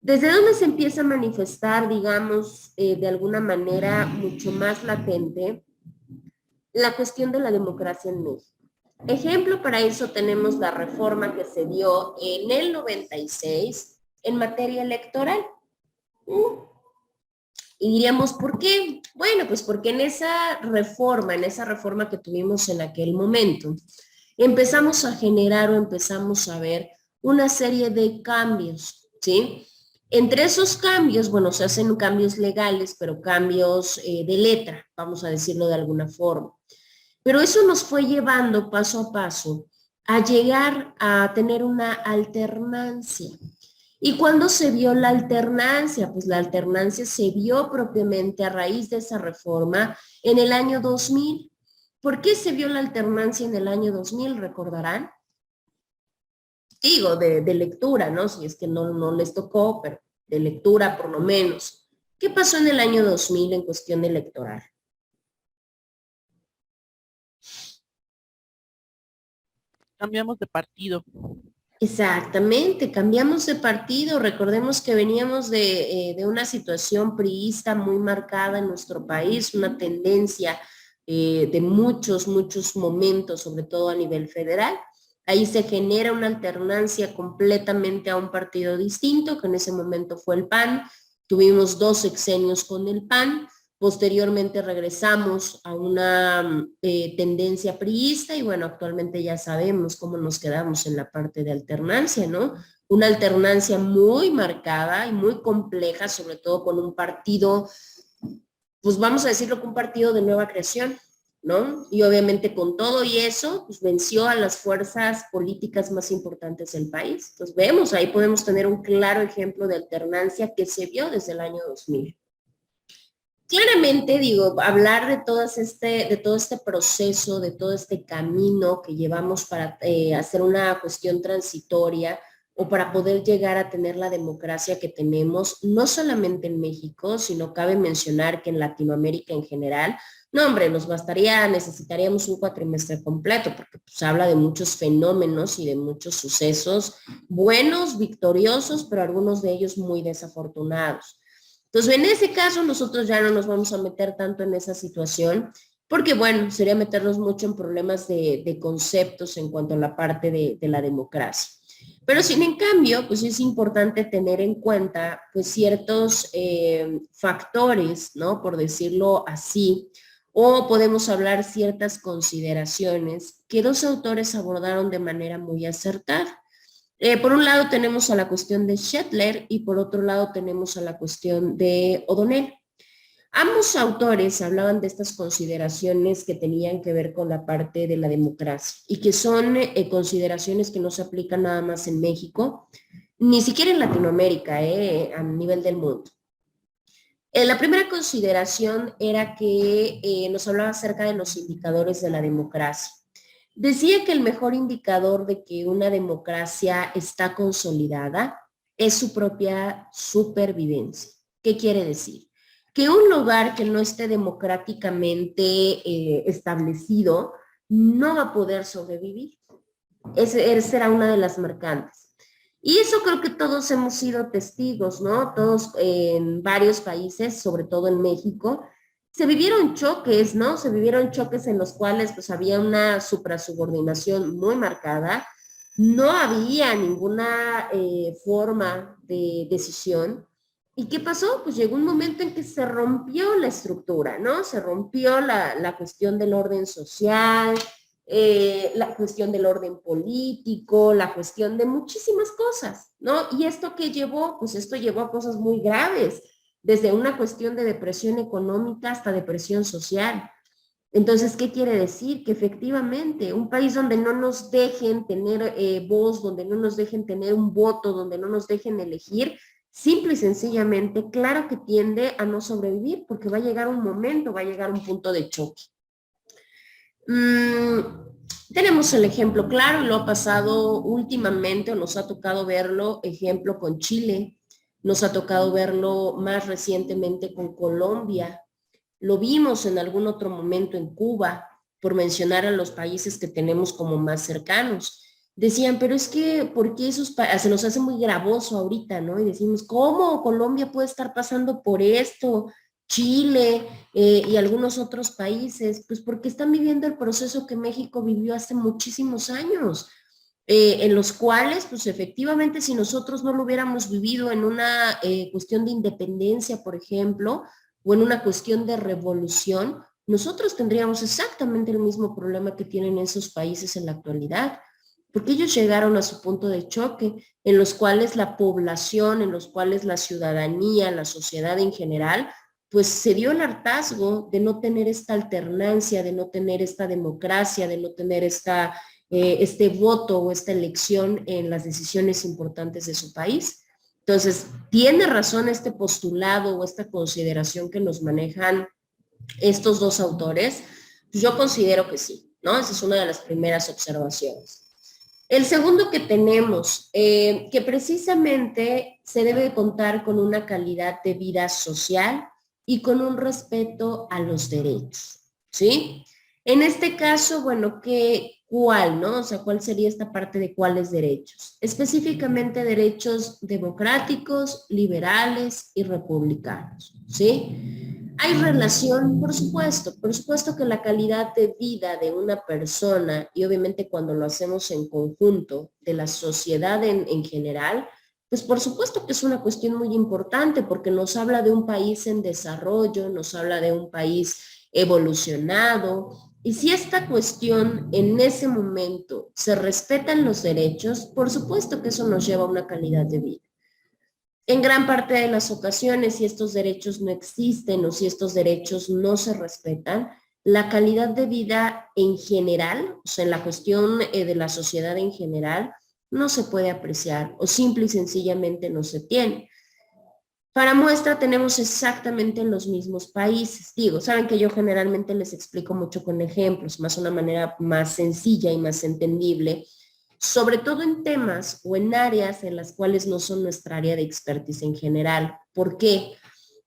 ¿Desde dónde se empieza a manifestar, digamos, de alguna manera mucho más latente la cuestión de la democracia en México? Ejemplo para eso tenemos la reforma que se dio en el 96 en materia electoral. Y diríamos, ¿por qué? Bueno, pues porque en esa reforma que tuvimos en aquel momento, empezamos a generar o empezamos a ver una serie de cambios, ¿sí? Entre esos cambios, bueno, se hacen cambios legales, pero cambios de letra, vamos a decirlo de alguna forma. Pero eso nos fue llevando paso a paso a llegar a tener una alternancia. ¿Y cuándo se vio la alternancia? Pues la alternancia se vio propiamente a raíz de esa reforma en el año 2000. ¿Por qué se vio la alternancia en el año 2000? ¿Recordarán? Digo, de lectura, ¿no? Si es que no les tocó, pero de lectura por lo menos. ¿Qué pasó en el año 2000 en cuestión electoral? Cambiamos de partido. Exactamente, cambiamos de partido. Recordemos que veníamos de una situación priista muy marcada en nuestro país, una tendencia de muchos momentos, sobre todo a nivel federal. Ahí se genera una alternancia completamente a un partido distinto, que en ese momento fue el PAN. Tuvimos 2 sexenios con el PAN. Posteriormente regresamos a una tendencia priista y bueno, actualmente ya sabemos cómo nos quedamos en la parte de alternancia, ¿no? Una alternancia muy marcada y muy compleja, sobre todo con un partido, pues vamos a decirlo que un partido de nueva creación, ¿no? Y obviamente con todo y eso, pues venció a las fuerzas políticas más importantes del país. Entonces vemos, ahí podemos tener un claro ejemplo de alternancia que se vio desde el año 2000. Claramente, digo, hablar de todo este proceso, de todo este camino que llevamos para hacer una cuestión transitoria o para poder llegar a tener la democracia que tenemos, no solamente en México, sino cabe mencionar que en Latinoamérica en general, no, hombre, necesitaríamos un cuatrimestre completo, porque pues, habla de muchos fenómenos y de muchos sucesos buenos, victoriosos, pero algunos de ellos muy desafortunados. Entonces, en ese caso, nosotros ya no nos vamos a meter tanto en esa situación, porque bueno, sería meternos mucho en problemas de conceptos en cuanto a la parte de la democracia. Pero sin en cambio, pues es importante tener en cuenta pues ciertos factores, ¿no? Por decirlo así, o podemos hablar ciertas consideraciones que dos autores abordaron de manera muy acertada. Por un lado tenemos a la cuestión de Shetler y por otro lado tenemos a la cuestión de O'Donnell. Ambos autores hablaban de estas consideraciones que tenían que ver con la parte de la democracia y que son consideraciones que no se aplican nada más en México, ni siquiera en Latinoamérica, a nivel del mundo. La primera consideración era que nos hablaba acerca de los indicadores de la democracia. Decía que el mejor indicador de que una democracia está consolidada es su propia supervivencia. ¿Qué quiere decir? Que un lugar que no esté democráticamente establecido no va a poder sobrevivir. Esa será una de las marcantes. Y eso creo que todos hemos sido testigos, ¿no? Todos en varios países, sobre todo en México, se vivieron choques, ¿no? Se vivieron choques en los cuales pues había una suprasubordinación muy marcada, no había ninguna forma de decisión. ¿Y qué pasó? Pues llegó un momento en que se rompió la estructura, ¿no? Se rompió la cuestión del orden social, la cuestión del orden político, la cuestión de muchísimas cosas, ¿no? ¿Y esto qué llevó? Pues esto llevó a cosas muy graves, desde una cuestión de depresión económica hasta depresión social. Entonces, ¿qué quiere decir? Que efectivamente un país donde no nos dejen tener voz, donde no nos dejen tener un voto, donde no nos dejen elegir, simple y sencillamente, claro que tiende a no sobrevivir porque va a llegar un momento, va a llegar un punto de choque. Tenemos el ejemplo claro y lo ha pasado últimamente, o nos ha tocado verlo, ejemplo con Chile, nos ha tocado verlo más recientemente con Colombia, lo vimos en algún otro momento en Cuba, por mencionar a los países que tenemos como más cercanos. Decían, pero es que, ¿por qué se nos hace muy gravoso ahorita, ¿no? Y decimos, ¿cómo Colombia puede estar pasando por esto? Chile y algunos otros países, pues porque están viviendo el proceso que México vivió hace muchísimos años, en los cuales, pues efectivamente, si nosotros no lo hubiéramos vivido en una cuestión de independencia, por ejemplo, o en una cuestión de revolución, nosotros tendríamos exactamente el mismo problema que tienen esos países en la actualidad, porque ellos llegaron a su punto de choque, en los cuales la población, en los cuales la ciudadanía, la sociedad en general, pues se dio el hartazgo de no tener esta alternancia, de no tener esta democracia, de no tener este voto o esta elección en las decisiones importantes de su país. Entonces, ¿tiene razón este postulado o esta consideración que nos manejan estos dos autores? Pues yo considero que sí, ¿no? Esa es una de las primeras observaciones. El segundo que tenemos, que precisamente se debe contar con una calidad de vida social y con un respeto a los derechos, ¿sí? En este caso, bueno, ¿cuál, no? O sea, ¿cuál sería esta parte de cuáles derechos? Específicamente derechos democráticos, liberales y republicanos, ¿sí? Hay relación, por supuesto que la calidad de vida de una persona, y obviamente cuando lo hacemos en conjunto, de la sociedad en general, pues por supuesto que es una cuestión muy importante porque nos habla de un país en desarrollo, nos habla de un país evolucionado, y si esta cuestión en ese momento se respetan los derechos, por supuesto que eso nos lleva a una calidad de vida. En gran parte de las ocasiones, si estos derechos no existen o si estos derechos no se respetan, la calidad de vida en general, o sea, en la cuestión de la sociedad en general, no se puede apreciar o simple y sencillamente no se tiene. Para muestra tenemos exactamente los mismos países. Digo, saben que yo generalmente les explico mucho con ejemplos, más una manera más sencilla y más entendible, sobre todo en temas o en áreas en las cuales no son nuestra área de expertise en general. ¿Por qué?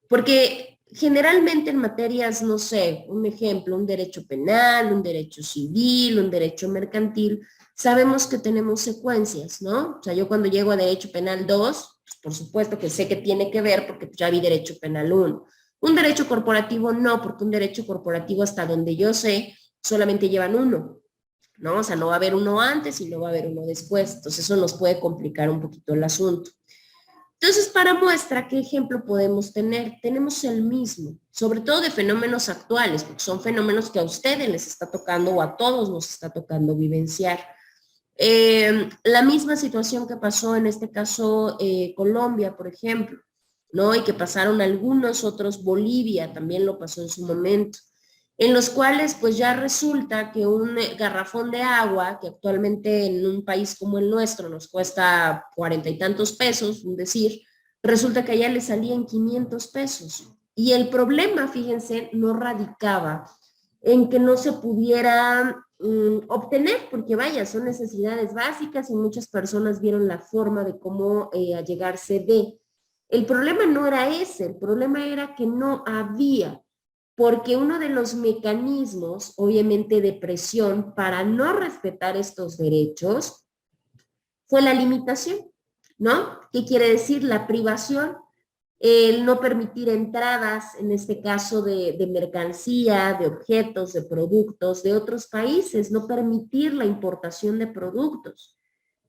Porque generalmente en materias, no sé, un ejemplo, un derecho penal, un derecho civil, un derecho mercantil, sabemos que tenemos secuencias, ¿no? O sea, yo cuando llego a derecho penal 2, pues por supuesto que sé que tiene que ver porque ya vi derecho penal 1. Un derecho corporativo no, porque un derecho corporativo hasta donde yo sé solamente llevan uno, ¿no? O sea, no va a haber uno antes y no va a haber uno después. Entonces eso nos puede complicar un poquito el asunto. Entonces, para muestra, ¿qué ejemplo podemos tener? Tenemos el mismo, sobre todo de fenómenos actuales, porque son fenómenos que a ustedes les está tocando o a todos nos está tocando vivenciar. La misma situación que pasó en este caso Colombia, por ejemplo, ¿no? Y que pasaron algunos otros, Bolivia también lo pasó en su momento, en los cuales pues ya resulta que un garrafón de agua, que actualmente en un país como el nuestro nos cuesta 40 y tantos pesos, un decir, resulta que allá le salían 500 pesos. Y el problema, fíjense, no radicaba en que no se pudiera obtener, porque vaya, son necesidades básicas y muchas personas vieron la forma de cómo allegarse de. El problema no era ese, el problema era que no había, porque uno de los mecanismos, obviamente, de presión para no respetar estos derechos fue la limitación, ¿no? ¿Qué quiere decir? La privación, el no permitir entradas, en este caso de mercancía, de objetos, de productos de otros países, no permitir la importación de productos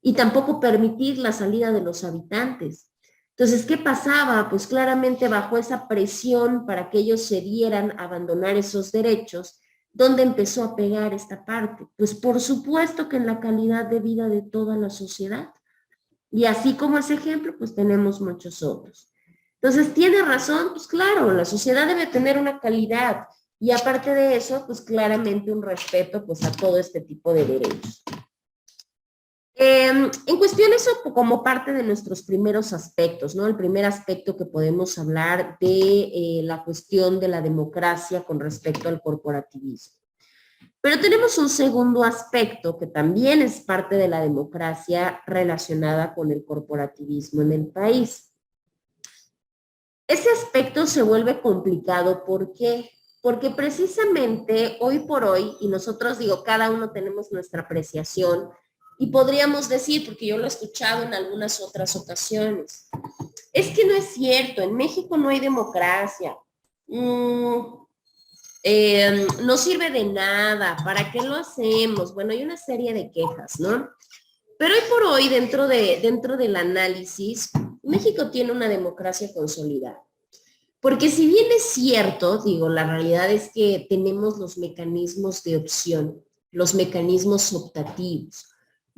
y tampoco permitir la salida de los habitantes. Entonces, ¿qué pasaba? Pues claramente bajo esa presión para que ellos se dieran a abandonar esos derechos, ¿dónde empezó a pegar esta parte? Pues por supuesto que en la calidad de vida de toda la sociedad. Y así como ese ejemplo, pues tenemos muchos otros. Entonces, ¿tiene razón? Pues claro, la sociedad debe tener una calidad y aparte de eso, pues claramente un respeto pues a todo este tipo de derechos. En cuestión eso como parte de nuestros primeros aspectos, ¿no? El primer aspecto que podemos hablar de la cuestión de la democracia con respecto al corporativismo. Pero tenemos un segundo aspecto que también es parte de la democracia relacionada con el corporativismo en el país. Ese aspecto se vuelve complicado, ¿por qué? Porque precisamente hoy por hoy, y nosotros digo, cada uno tenemos nuestra apreciación, y podríamos decir, porque yo lo he escuchado en algunas otras ocasiones, es que no es cierto, en México no hay democracia, no sirve de nada, ¿para qué lo hacemos? Bueno, hay una serie de quejas, ¿no? Pero hoy por hoy, dentro del análisis, México tiene una democracia consolidada. Porque si bien es cierto, digo, la realidad es que tenemos los mecanismos de opción, los mecanismos optativos,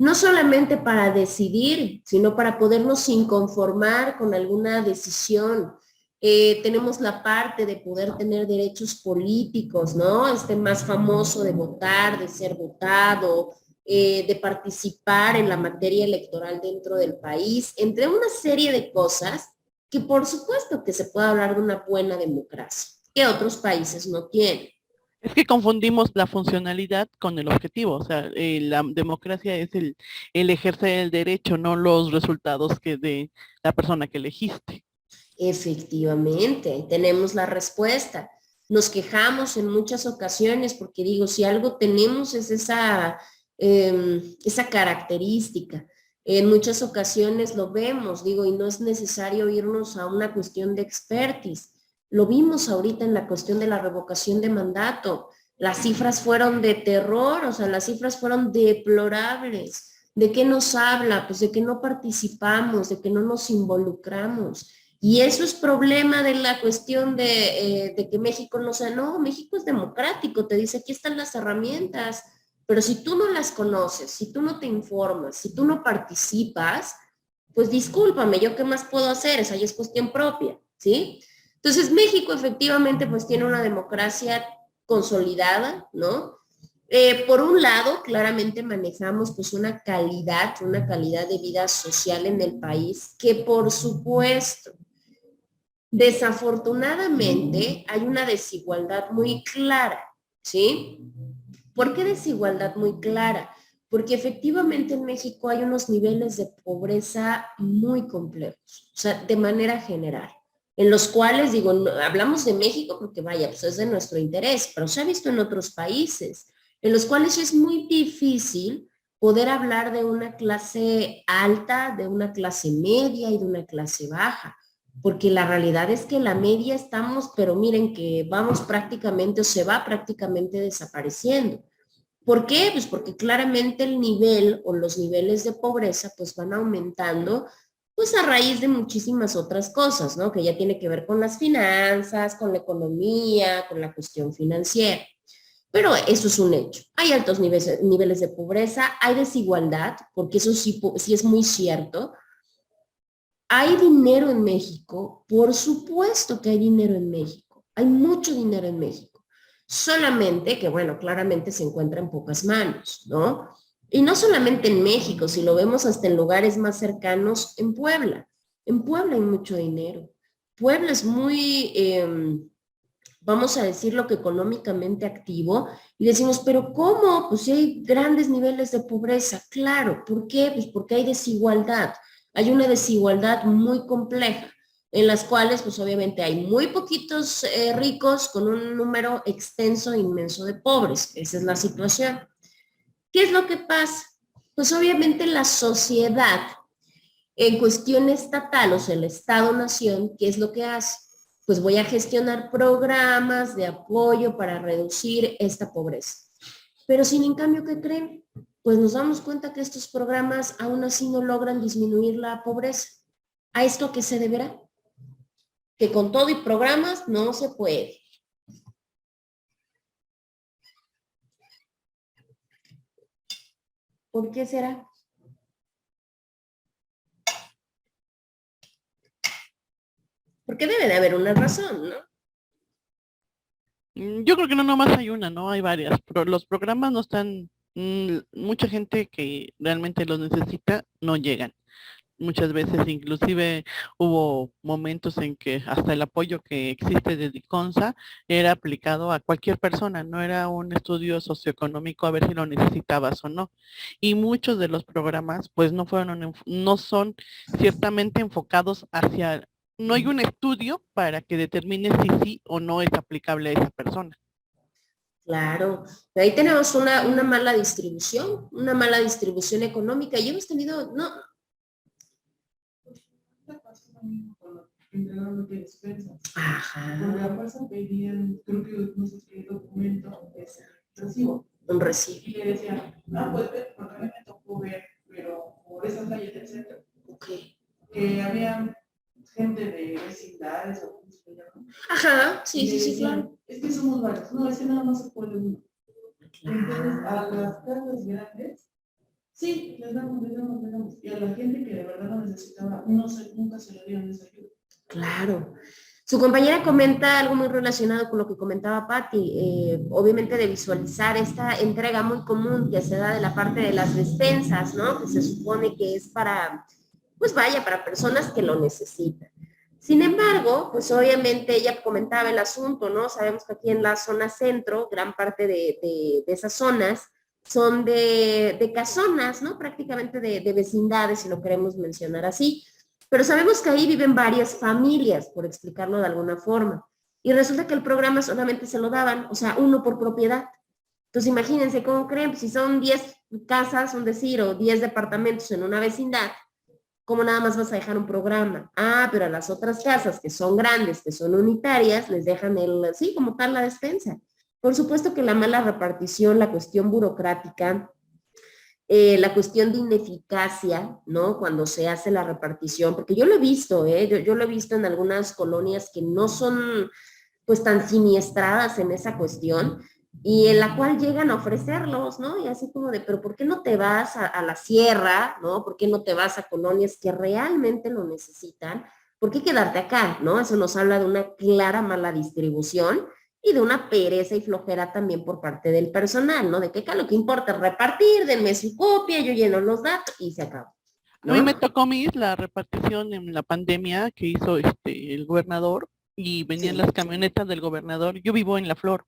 no solamente para decidir, sino para podernos inconformar con alguna decisión. Tenemos la parte de poder tener derechos políticos, ¿no? Este más famoso de votar, de ser votado, de participar en la materia electoral dentro del país, entre una serie de cosas que por supuesto que se puede hablar de una buena democracia, que otros países no tienen. Es que confundimos la funcionalidad con el objetivo, o sea, la democracia es el ejercer el derecho, no los resultados que de la persona que elegiste. Efectivamente, tenemos la respuesta. Nos quejamos en muchas ocasiones porque digo, si algo tenemos es esa característica. En muchas ocasiones lo vemos, digo, y no es necesario irnos a una cuestión de expertise. Lo vimos ahorita en la cuestión de la revocación de mandato. Las cifras fueron de terror, o sea, las cifras fueron deplorables. ¿De qué nos habla? Pues de que no participamos, de que no nos involucramos. Y eso es problema de la cuestión de que México no sea, no, México es democrático, te dice, aquí están las herramientas, pero si tú no las conoces, si tú no te informas, si tú no participas, pues discúlpame, ¿yo qué más puedo hacer? Esa ya es cuestión propia, ¿sí? Entonces México efectivamente pues tiene una democracia consolidada, ¿no? Por un lado, claramente manejamos pues una calidad de vida social en el país que por supuesto Desafortunadamente, hay una desigualdad muy clara, ¿sí? ¿Por qué desigualdad muy clara? Porque efectivamente en México hay unos niveles de pobreza muy complejos, o sea, de manera general, en los cuales, digo, hablamos de México porque vaya, pues es de nuestro interés, pero se ha visto en otros países, en los cuales es muy difícil poder hablar de una clase alta, de una clase media y de una clase baja, porque la realidad es que la media estamos, pero miren que vamos prácticamente o se va prácticamente desapareciendo. ¿Por qué? Pues porque claramente el nivel o los niveles de pobreza pues van aumentando pues a raíz de muchísimas otras cosas, ¿no? Que ya tiene que ver con las finanzas, con la economía, con la cuestión financiera. Pero eso es un hecho. Hay altos niveles de pobreza, hay desigualdad, porque eso sí es muy cierto. ¿Hay dinero en México? Por supuesto que hay dinero en México. Hay mucho dinero en México. Solamente que, bueno, claramente se encuentra en pocas manos, ¿no? Y no solamente en México, si lo vemos hasta en lugares más cercanos, en Puebla. En Puebla hay mucho dinero. Puebla es muy, vamos a decirlo que económicamente activo, y decimos, pero ¿cómo? Pues sí hay grandes niveles de pobreza. Claro, ¿por qué? Pues porque hay desigualdad. Hay una desigualdad muy compleja, en las cuales pues obviamente hay muy poquitos ricos con un número extenso e inmenso de pobres. Esa es la situación. ¿Qué es lo que pasa? Pues obviamente la sociedad en cuestión estatal, o sea, el Estado-Nación, ¿qué es lo que hace? Pues voy a gestionar programas de apoyo para reducir esta pobreza. Pero sin en cambio, ¿qué creen? Pues nos damos cuenta que estos programas aún así no logran disminuir la pobreza. ¿A esto qué se deberá? Que con todo y programas no se puede. ¿Por qué será? Porque debe de haber una razón, ¿no? Yo creo que no nomás hay una, ¿no? Hay varias. Pero los programas no están, mucha gente que realmente los necesita no llegan. Muchas veces inclusive hubo momentos en que hasta el apoyo que existe de DICONSA era aplicado a cualquier persona, no era un estudio socioeconómico a ver si lo necesitabas o no. Y muchos de los programas pues no son ciertamente enfocados hacia, no hay un estudio para que determine si sí o no es aplicable a esa persona. Claro, ahí tenemos una mala distribución económica. Y hemos tenido, no, Pasó lo mismo con lo que entregaron de despensas. ajá, Donde a fuerza pedían, creo que no sé qué documento, recibo. un recibo. Y le decían, pues ve, porque a mí me tocó ver, pero por esas calles del centro, Ok. que había gente de vecindades o como se llama. Ajá, sí, Y sí, sí, decían, claro. es que somos varios. No, es que nada más se puede uno. Entonces, a Claro. las casas grandes, sí, les damos, les damos, les damos. Y a la gente que de verdad lo necesitaba, nunca se le dieron esa ayuda. Claro. Su compañera comenta algo muy relacionado con lo que comentaba Patti, obviamente de visualizar esta entrega muy común que se da de la parte de las despensas, ¿no? Que se supone que es para, pues vaya, para personas que lo necesitan. Sin embargo, pues obviamente ella comentaba el asunto, ¿no? Sabemos que aquí en la zona centro, gran parte de esas zonas son de casonas, ¿no? Prácticamente de vecindades, si lo queremos mencionar así. Pero sabemos que ahí viven varias familias, por explicarlo de alguna forma. Y resulta que el programa solamente se lo daban, o sea, uno por propiedad. Entonces imagínense cómo creen, si son 10 casas, un decir, o 10 departamentos en una vecindad, ¿cómo nada más vas a dejar un programa? Ah, pero a las otras casas que son grandes, que son unitarias, les dejan sí, como tal la despensa. Por supuesto que la mala repartición, la cuestión burocrática, la cuestión de ineficacia, ¿no? Cuando se hace la repartición, porque yo lo he visto, yo lo he visto en algunas colonias que no son pues tan siniestradas en esa cuestión y en la cual llegan a ofrecerlos, ¿no? Y así como de, pero ¿por qué no te vas a la sierra, ¿no? ¿Por qué no te vas a colonias que realmente lo necesitan? ¿Por qué quedarte acá, ¿no? Eso nos habla de una clara mala distribución y de una pereza y flojera también por parte del personal, ¿no? De que acá lo que importa es repartir, denme su copia, yo lleno los datos y se acabó. A mí ¿no? me tocó la repartición en la pandemia que hizo el gobernador y venían Sí. las camionetas del gobernador. Yo vivo en La Flor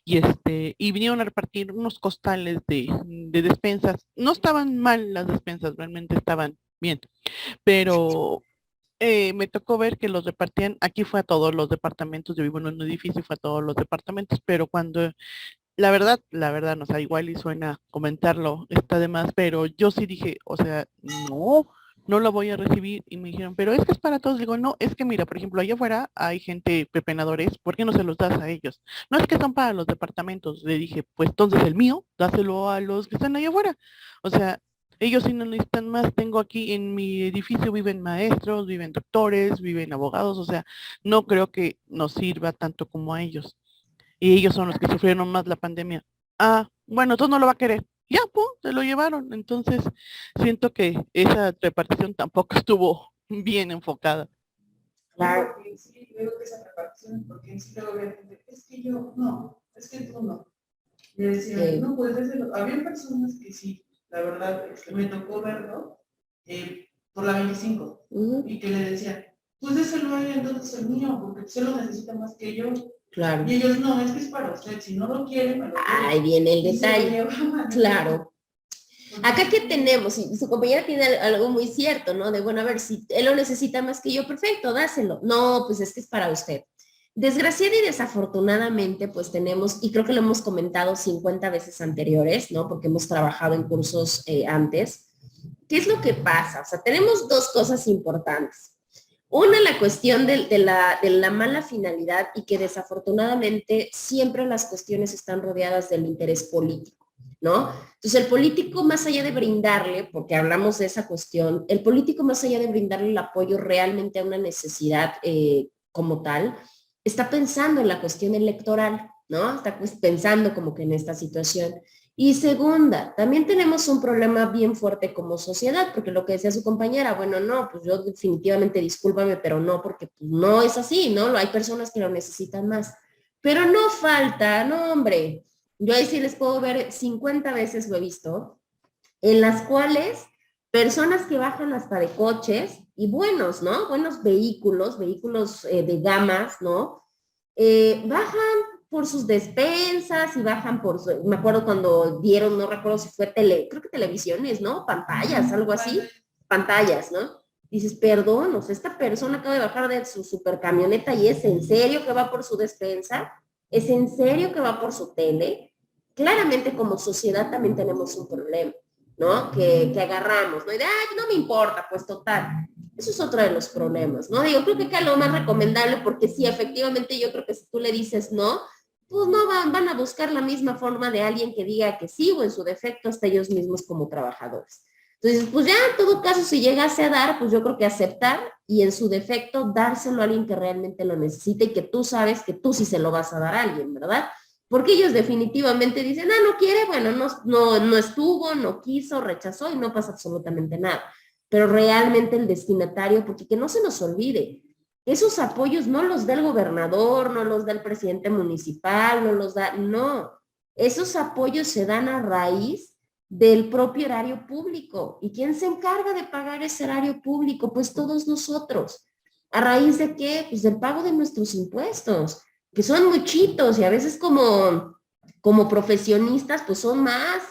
y vinieron a repartir unos costales de despensas. No estaban mal las despensas, realmente estaban bien, pero me tocó ver que los repartían, aquí fue a todos los departamentos, yo vivo en un edificio, fue a todos los departamentos, pero cuando la verdad, no sé, igual y suena comentarlo, está de más, pero yo sí dije, o sea, no, no lo voy a recibir. Y me dijeron, pero es que es para todos. Digo, no, es que mira, por ejemplo, allá afuera hay gente pepenadores, ¿por qué no se los das a ellos? No es que son para los departamentos. Le dije, pues entonces el mío, dáselo a los que están allá afuera. O sea, ellos sí no necesitan más. Tengo aquí en mi edificio viven maestros, viven doctores, viven abogados, o sea, no creo que nos sirva tanto como a ellos y ellos son los que sufrieron más la pandemia. Ah, bueno, entonces no lo va a querer. Ya, pum, se lo llevaron. Entonces, siento que esa repartición tampoco estuvo bien enfocada. Claro. Porque sí, creo que esa repartición, porque en sí luego había gente, es que yo, no, es que tú no. Le decían, Sí. no, pues déselo. Había personas que sí, la verdad, me tocó verlo por la 25 Ujú. y que le decían, pues déselo a él, entonces el mío, porque se lo necesita más que yo. Claro. Y ellos, no, es que es para usted, si no lo quiere, me lo Ahí quiere. viene el Y se lo detalle. llevaban. Claro. Acá que tenemos, y su compañera tiene algo muy cierto, ¿no? De, bueno, a ver, si él lo necesita más que yo, perfecto, dáselo. No, pues es que es para usted. Desgraciada y desafortunadamente, pues tenemos, y creo que lo hemos comentado 50 veces anteriores, ¿no? Porque hemos trabajado en cursos antes. ¿Qué es lo que pasa? O sea, tenemos dos cosas importantes. Una, la cuestión de la mala finalidad y que desafortunadamente siempre las cuestiones están rodeadas del interés político, ¿no? Entonces el político, más allá de brindarle, porque hablamos de esa cuestión, el político más allá de brindarle el apoyo realmente a una necesidad como tal, está pensando en la cuestión electoral, ¿no? Está pues, pensando como que en esta situación. Y segunda, también tenemos un problema bien fuerte como sociedad, porque lo que decía su compañera, bueno, no, pues yo definitivamente discúlpame, pero no, porque pues, no es así, ¿no? Hay personas que lo necesitan más. Pero no falta, no, hombre, yo ahí sí les puedo ver 50 veces lo he visto, en las cuales personas que bajan hasta de coches y buenos, ¿no? Buenos vehículos, vehículos de gamas, ¿no? Bajan por sus despensas y bajan por su, me acuerdo cuando dieron, no recuerdo si fue creo que televisiones, ¿no? Pantallas, algo así, pantallas, ¿no? Dices, perdón, o sea, esta persona acaba de bajar de su supercamioneta y es en serio que va por su despensa, es en serio que va por su tele. Claramente como sociedad también tenemos un problema, ¿no? Que agarramos, ¿no? Y de, ay, no me importa, pues total. Eso es otro de los problemas, ¿no? Digo, creo que acá lo más recomendable, porque sí, efectivamente, yo creo que si tú le dices no, pues no van a buscar la misma forma de alguien que diga que sí, o en su defecto hasta ellos mismos como trabajadores. Entonces, pues ya en todo caso, si llegase a dar, pues yo creo que aceptar y en su defecto dárselo a alguien que realmente lo necesite y que tú sabes que tú sí se lo vas a dar a alguien, ¿verdad? Porque ellos definitivamente dicen, ah, no quiere, bueno, no estuvo, no quiso, rechazó y no pasa absolutamente nada. Pero realmente el destinatario, porque que no se nos olvide, esos apoyos no los da el gobernador, no los da el presidente municipal, no los da, no. Esos apoyos se dan a raíz del propio erario público. ¿Y quién se encarga de pagar ese erario público? Pues todos nosotros. ¿A raíz de qué? Pues del pago de nuestros impuestos, que son muchitos y a veces como profesionistas pues son más.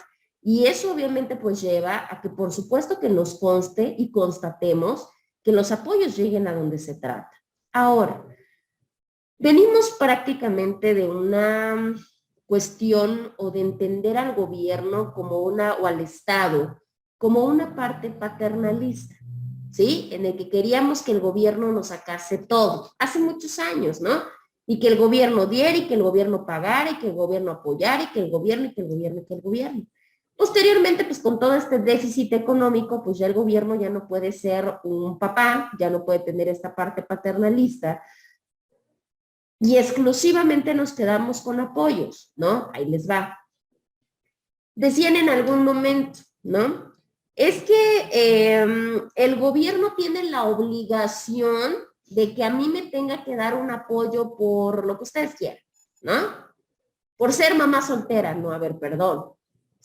Y eso obviamente pues lleva a que por supuesto que nos conste y constatemos que los apoyos lleguen a donde se trata. Ahora, venimos prácticamente de una cuestión o de entender al gobierno como o al Estado como una parte paternalista, ¿sí? En el que queríamos que el gobierno nos sacase todo, hace muchos años, ¿no? Y que el gobierno diera y que el gobierno pagara y que el gobierno apoyara y que el gobierno y que el gobierno y que el gobierno. Posteriormente, pues con todo este déficit económico, pues ya el gobierno ya no puede ser un papá, ya no puede tener esta parte paternalista y exclusivamente nos quedamos con apoyos, ¿no? Ahí les va. Decían en algún momento, ¿no? Es que el gobierno tiene la obligación de que a mí me tenga que dar un apoyo por lo que ustedes quieran, ¿no? Por ser mamá soltera, no, a ver, perdón.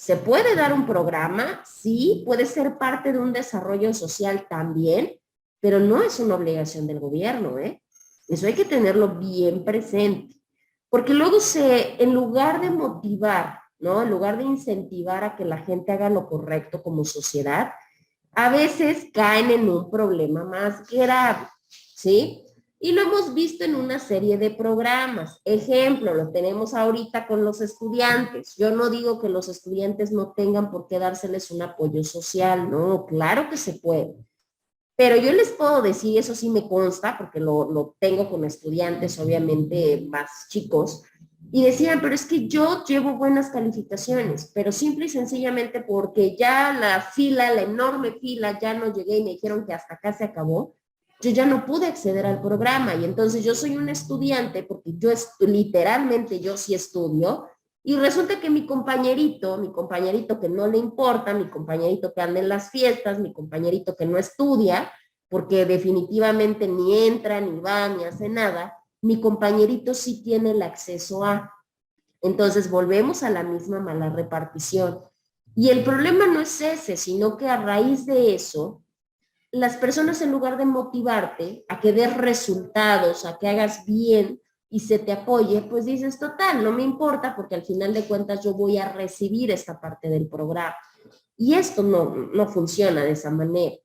¿Se puede dar un programa? Sí, puede ser parte de un desarrollo social también, pero no es una obligación del gobierno, ¿eh? Eso hay que tenerlo bien presente. Porque luego en lugar de motivar, ¿no? En lugar de incentivar a que la gente haga lo correcto como sociedad, a veces caen en un problema más grave, ¿sí? Y lo hemos visto en una serie de programas. Ejemplo, lo tenemos ahorita con los estudiantes. Yo no digo que los estudiantes no tengan por qué dárseles un apoyo social, no, claro que se puede. Pero yo les puedo decir, eso sí me consta, porque lo tengo con estudiantes, obviamente, más chicos, y decían, pero es que yo llevo buenas calificaciones, pero simple y sencillamente porque ya la fila, la enorme fila, ya no llegué y me dijeron que hasta acá se acabó, yo ya no pude acceder al programa y entonces yo soy un estudiante porque yo literalmente yo sí estudio y resulta que mi compañerito que no le importa, mi compañerito que anda en las fiestas, mi compañerito que no estudia, porque definitivamente ni entra, ni va, ni hace nada, mi compañerito sí tiene el acceso a. Entonces volvemos a la misma mala repartición. Y el problema no es ese, sino que a raíz de eso, las personas en lugar de motivarte a que des resultados, a que hagas bien y se te apoye, pues dices, total, no me importa porque al final de cuentas yo voy a recibir esta parte del programa. Y esto no funciona de esa manera.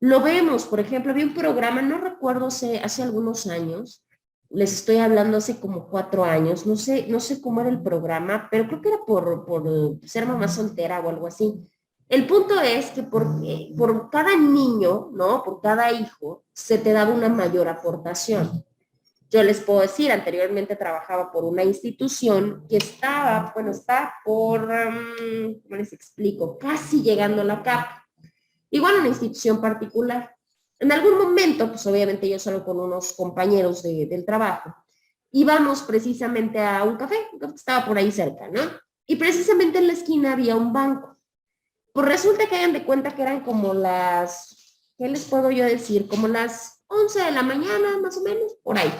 Lo vemos, por ejemplo, había un programa, no recuerdo, hace algunos años, les estoy hablando hace como 4 años, no sé cómo era el programa, pero creo que era por ser mamá soltera o algo así. El punto es que por cada niño, ¿no? Por cada hijo, se te daba una mayor aportación. Yo les puedo decir, anteriormente trabajaba por una institución que está por, ¿cómo les explico? Casi llegando a la CAP. Igual una institución particular. En algún momento, pues obviamente yo solo con unos compañeros del trabajo, íbamos precisamente a un café que estaba por ahí cerca, ¿no? Y precisamente en la esquina había un banco. Pues resulta que hagan de cuenta que eran como ¿qué les puedo yo decir? Como las 11 de la mañana, más o menos, por ahí.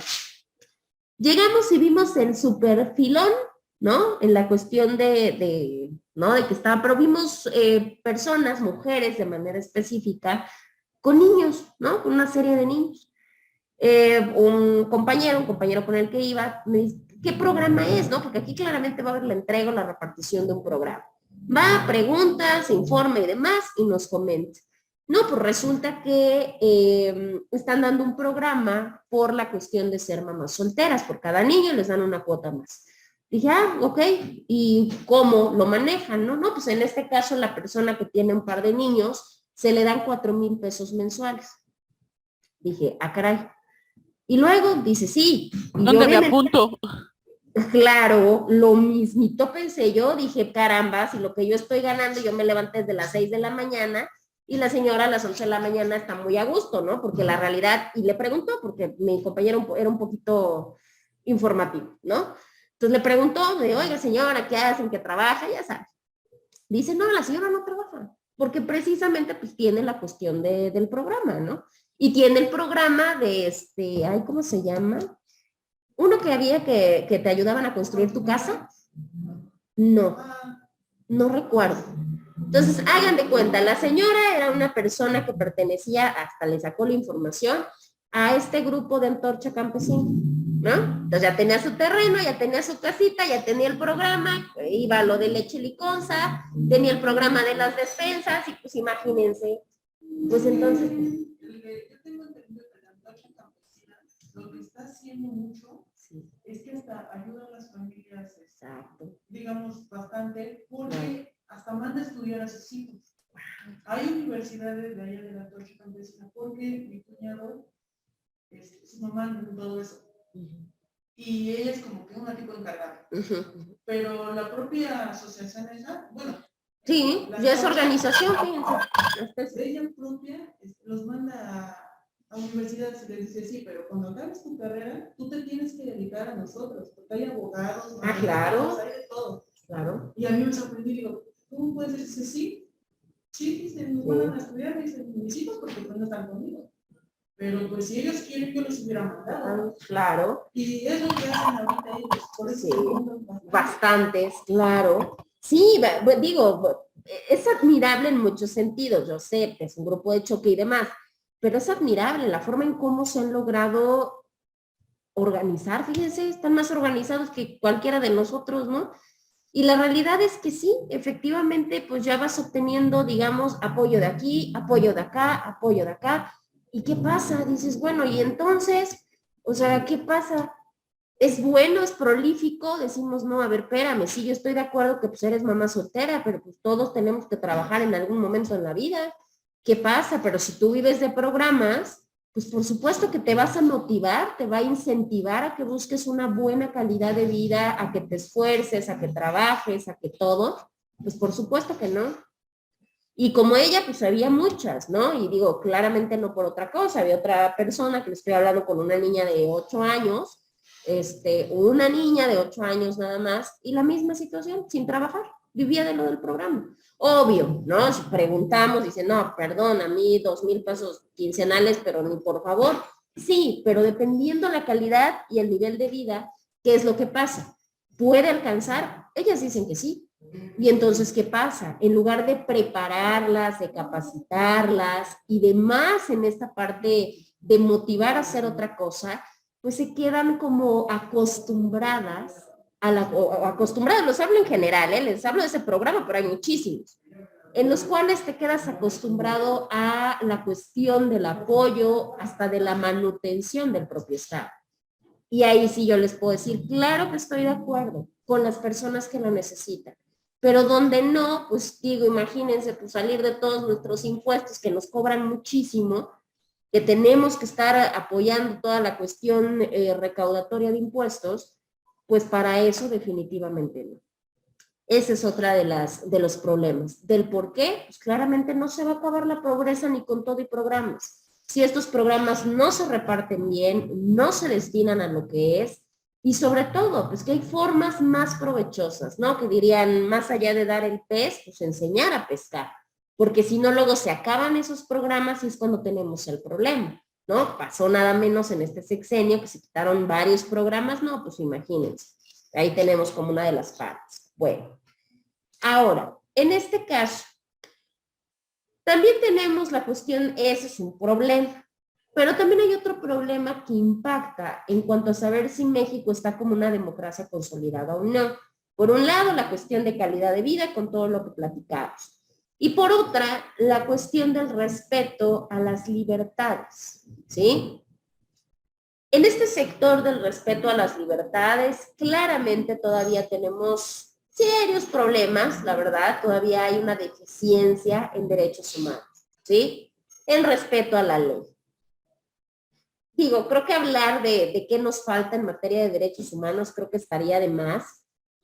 Llegamos y vimos el super filón, ¿no? En la cuestión ¿no? De que estaban, pero vimos personas, mujeres de manera específica, con niños, ¿no? Con una serie de niños. Un compañero con el que iba, me dice, ¿qué programa es, no? Porque aquí claramente va a haber la entrega o la repartición de un programa. Va, pregunta, se informa y demás, y nos comenta. No, pues resulta que están dando un programa por la cuestión de ser mamás solteras. Por cada niño les dan una cuota más. Dije, ok, ¿y cómo lo manejan? No, pues en este caso la persona que tiene un par de niños se le dan 4,000 pesos mensuales. Dije, caray. Y luego dice, sí. ¿Dónde me apunto? Claro, lo mismito pensé yo, dije, caramba, si lo que yo estoy ganando, yo me levanté desde las 6 de la mañana y la señora a las 11 de la mañana está muy a gusto, ¿no? Porque la realidad, y le preguntó, porque mi compañero era un poquito informativo, ¿no? Entonces le preguntó, de, oiga señora, ¿qué hacen? ¿Qué trabaja? Ya sabe. Dice, no, la señora no trabaja, porque precisamente pues tiene la cuestión del programa, ¿no? Y tiene el programa de ¿cómo se llama? Uno que había que te ayudaban a construir tu casa. No recuerdo. Entonces, hagan de cuenta, la señora era una persona que pertenecía, hasta le sacó la información, a este grupo de Antorcha Campesina, ¿no? Entonces ya tenía su terreno, ya tenía su casita, ya tenía el programa, iba lo de leche liconza, tenía el programa de las despensas, y pues imagínense, pues entonces... Yo tengo entendido que la Antorcha Campesina lo que está haciendo mucho es que hasta ayuda a las familias, digamos, bastante, porque hasta manda a estudiar a sus hijos. Hay universidades de allá de la Antorcha Campesina, porque mi cuñado, su mamá anda en todo eso. Y ella es como que una tipo encargada. Pero la propia asociación esa, bueno. Sí, ya es organización, fíjense. Ella propia los manda a universidades y les dice, sí, pero cuando acabes tu carrera, tú te tienes que dedicar a nosotros, porque hay abogados, claro, hay de todo. Claro. Y a mí me sorprendió y digo, ¿cómo puedes decir sí? Sí, dicen, nos van a estudiar, dicen, mis hijos, porque pues no están conmigo. Pero pues si ellos quieren, yo los hubiera mandado. Claro. Y es lo que hacen ahorita ellos, por eso bastantes, claro. Sí, digo, es admirable en muchos sentidos, yo sé que es un grupo de choque y demás, pero es admirable la forma en cómo se han logrado organizar, fíjense, están más organizados que cualquiera de nosotros, ¿no? Y la realidad es que sí, efectivamente, pues ya vas obteniendo, digamos, apoyo de aquí, apoyo de acá, apoyo de acá. ¿Y qué pasa? Dices, bueno, y entonces, o sea, ¿qué pasa? ¿Es bueno, es prolífico? Decimos, no, a ver, espérame, sí, yo estoy de acuerdo que pues eres mamá soltera, pero pues todos tenemos que trabajar en algún momento en la vida. ¿Qué pasa? Pero si tú vives de programas, pues por supuesto que te vas a motivar, te va a incentivar a que busques una buena calidad de vida, a que te esfuerces, a que trabajes, a que todo. Pues por supuesto que no. Y como ella, pues había muchas, ¿no? Y digo, claramente no por otra cosa. Había otra persona que le estoy hablando con una niña de 8 años, una niña de 8 años nada más, y la misma situación, sin trabajar, vivía de lo del programa. Obvio, ¿no? Si preguntamos, dice, no, perdón, a mí 2,000 pesos quincenales, pero ni por favor. Sí, pero dependiendo la calidad y el nivel de vida, ¿qué es lo que pasa? ¿Puede alcanzar? Ellas dicen que sí. Y entonces, ¿qué pasa? En lugar de prepararlas, de capacitarlas y demás en esta parte de motivar a hacer otra cosa, pues se quedan como acostumbradas acostumbradas, los hablo en general, les hablo de ese programa, pero hay muchísimos, en los cuales te quedas acostumbrado a la cuestión del apoyo, hasta de la manutención del propio Estado. Y ahí sí yo les puedo decir, claro que estoy de acuerdo con las personas que lo necesitan, pero donde no, pues digo, imagínense, pues salir de todos nuestros impuestos que nos cobran muchísimo, que tenemos que estar apoyando toda la cuestión recaudatoria de impuestos, pues para eso definitivamente no. Esa es otra de los problemas. ¿Del por qué? Pues claramente no se va a acabar la pobreza ni con todo y programas. Si estos programas no se reparten bien, no se destinan a lo que es, y sobre todo, pues que hay formas más provechosas, ¿no? Que dirían, más allá de dar el pez, pues enseñar a pescar. Porque si no, luego se acaban esos programas y es cuando tenemos el problema, ¿no? Pasó nada menos en este sexenio que se quitaron varios programas, no, pues imagínense. Ahí tenemos como una de las partes. Bueno, ahora, en este caso, también tenemos la cuestión, ese es un problema, pero también hay otro problema que impacta en cuanto a saber si México está como una democracia consolidada o no. Por un lado, la cuestión de calidad de vida con todo lo que platicamos. Y por otra, la cuestión del respeto a las libertades, ¿sí? En este sector del respeto a las libertades, claramente todavía tenemos serios problemas, la verdad, todavía hay una deficiencia en derechos humanos, ¿sí? El respeto a la ley. Digo, creo que hablar de qué nos falta en materia de derechos humanos creo que estaría de más.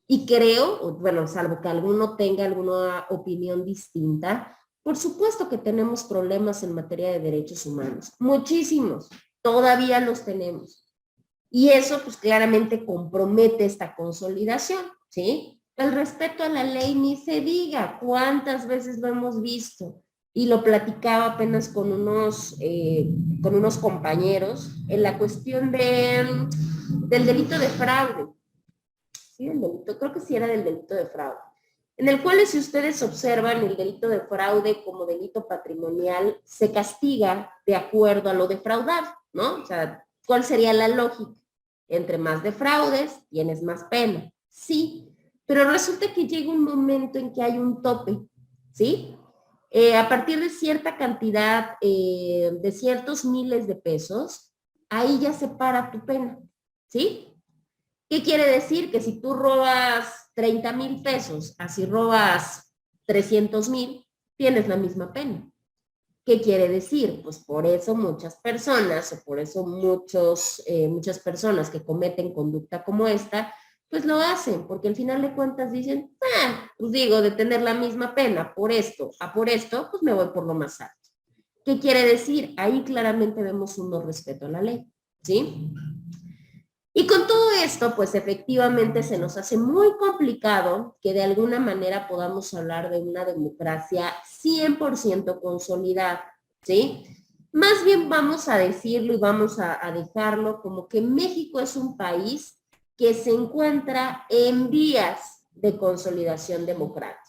Y creo, bueno, salvo que alguno tenga alguna opinión distinta, por supuesto que tenemos problemas en materia de derechos humanos. Muchísimos. Todavía los tenemos. Y eso, pues claramente compromete esta consolidación, ¿sí? El respeto a la ley ni se diga. ¿Cuántas veces lo hemos visto? Y lo platicaba apenas con unos compañeros en la cuestión del delito de fraude. Sí, del delito, creo que sí era del delito de fraude, en el cual, si ustedes observan, el delito de fraude como delito patrimonial se castiga de acuerdo a lo defraudado, ¿no? O sea, ¿cuál sería la lógica? Entre más defraudes, tienes más pena. Sí, pero resulta que llega un momento en que hay un tope, ¿sí? A partir de cierta cantidad, de ciertos miles de pesos, ahí ya se para tu pena, ¿sí? ¿Qué quiere decir? Que si tú robas 30,000 pesos, así robas 300,000, tienes la misma pena. ¿Qué quiere decir? Pues por eso muchas personas, o por eso muchas personas que cometen conducta como esta, pues lo hacen, porque al final de cuentas dicen, pues digo, de tener la misma pena por esto a por esto, pues me voy por lo más alto. ¿Qué quiere decir? Ahí claramente vemos un no respeto a la ley, ¿sí? Y con todo esto, pues efectivamente se nos hace muy complicado que de alguna manera podamos hablar de una democracia 100% consolidada, ¿sí? Más bien vamos a decirlo y vamos a dejarlo como que México es un país que se encuentra en vías de consolidación democrática.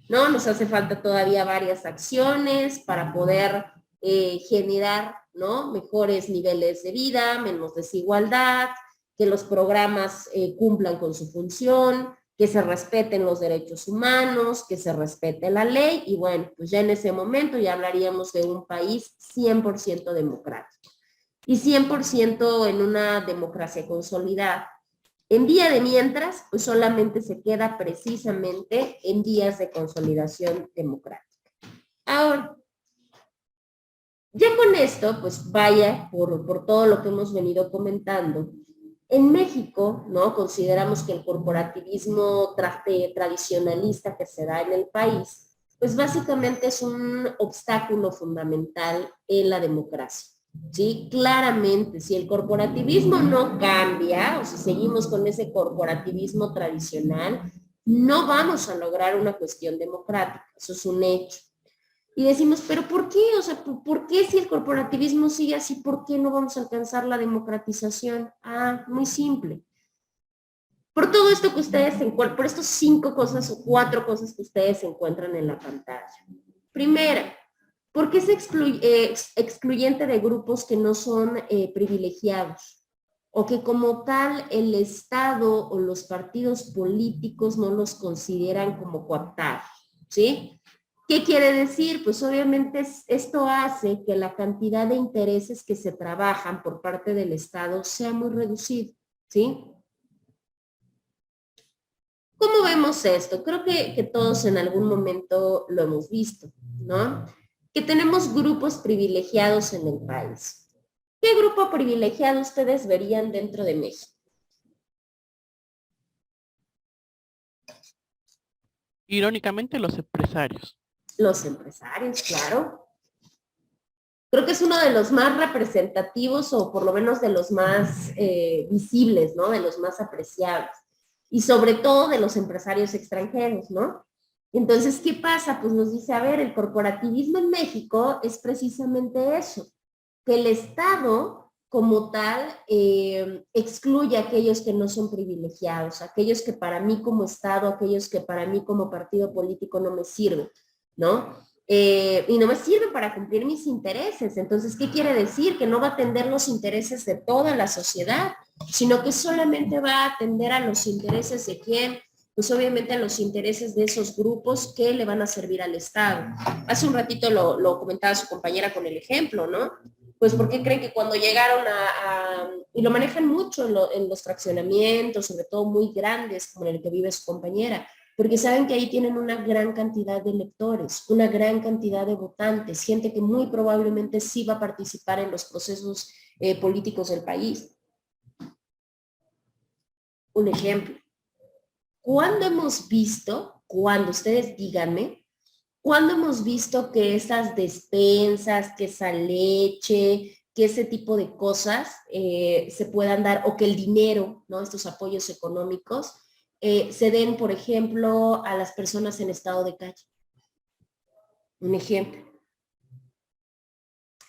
¿No? Nos hace falta todavía varias acciones para poder generar, ¿no?, mejores niveles de vida, menos desigualdad, que los programas cumplan con su función, que se respeten los derechos humanos, que se respete la ley, y bueno, pues ya en ese momento ya hablaríamos de un país 100% democrático. Y 100% en una democracia consolidada. En vía de mientras, pues solamente se queda precisamente en vías de consolidación democrática. Ahora, ya con esto, pues vaya por todo lo que hemos venido comentando. En México, ¿no?, consideramos que el corporativismo tradicionalista que se da en el país, pues básicamente es un obstáculo fundamental en la democracia. Sí, claramente, si el corporativismo no cambia, o si seguimos con ese corporativismo tradicional, no vamos a lograr una cuestión democrática, eso es un hecho. Y decimos, ¿pero por qué? O sea, ¿por qué si el corporativismo sigue así, por qué no vamos a alcanzar la democratización? Ah, muy simple. Por todo esto que ustedes encuentran, por estas 5 cosas o 4 cosas que ustedes encuentran en la pantalla. Primera, ¿por qué es excluyente de grupos que no son privilegiados? O que como tal el Estado o los partidos políticos no los consideran como cooptados, ¿sí? ¿Qué quiere decir? Pues obviamente esto hace que la cantidad de intereses que se trabajan por parte del Estado sea muy reducido, ¿sí? ¿Cómo vemos esto? Creo que todos en algún momento lo hemos visto, ¿no? Que tenemos grupos privilegiados en el país. ¿Qué grupo privilegiado ustedes verían dentro de México? Irónicamente, los empresarios. Los empresarios, claro. Creo que es uno de los más representativos o por lo menos de los más visibles, ¿no? De los más apreciables. Y sobre todo de los empresarios extranjeros, ¿no? Entonces, ¿qué pasa? Pues nos dice, a ver, el corporativismo en México es precisamente eso, que el Estado como tal excluye a aquellos que no son privilegiados, aquellos que para mí como Estado, aquellos que para mí como partido político no me sirven, ¿no? Y no me sirve para cumplir mis intereses. Entonces, ¿qué quiere decir? Que no va a atender los intereses de toda la sociedad, sino que solamente va a atender a los intereses de quién, pues obviamente a los intereses de esos grupos que le van a servir al Estado. Hace un ratito lo comentaba su compañera con el ejemplo, ¿no? Pues ¿por qué creen que cuando llegaron y lo manejan mucho en los fraccionamientos, sobre todo muy grandes, como en el que vive su compañera, porque saben que ahí tienen una gran cantidad de electores, una gran cantidad de votantes, gente que muy probablemente sí va a participar en los procesos políticos del país? Un ejemplo. ¿Cuándo hemos visto, cuando ustedes díganme, cuándo hemos visto que esas despensas, que esa leche, que ese tipo de cosas se puedan dar, o que el dinero, ¿no?, estos apoyos económicos, se den, por ejemplo, a las personas en estado de calle? Un ejemplo.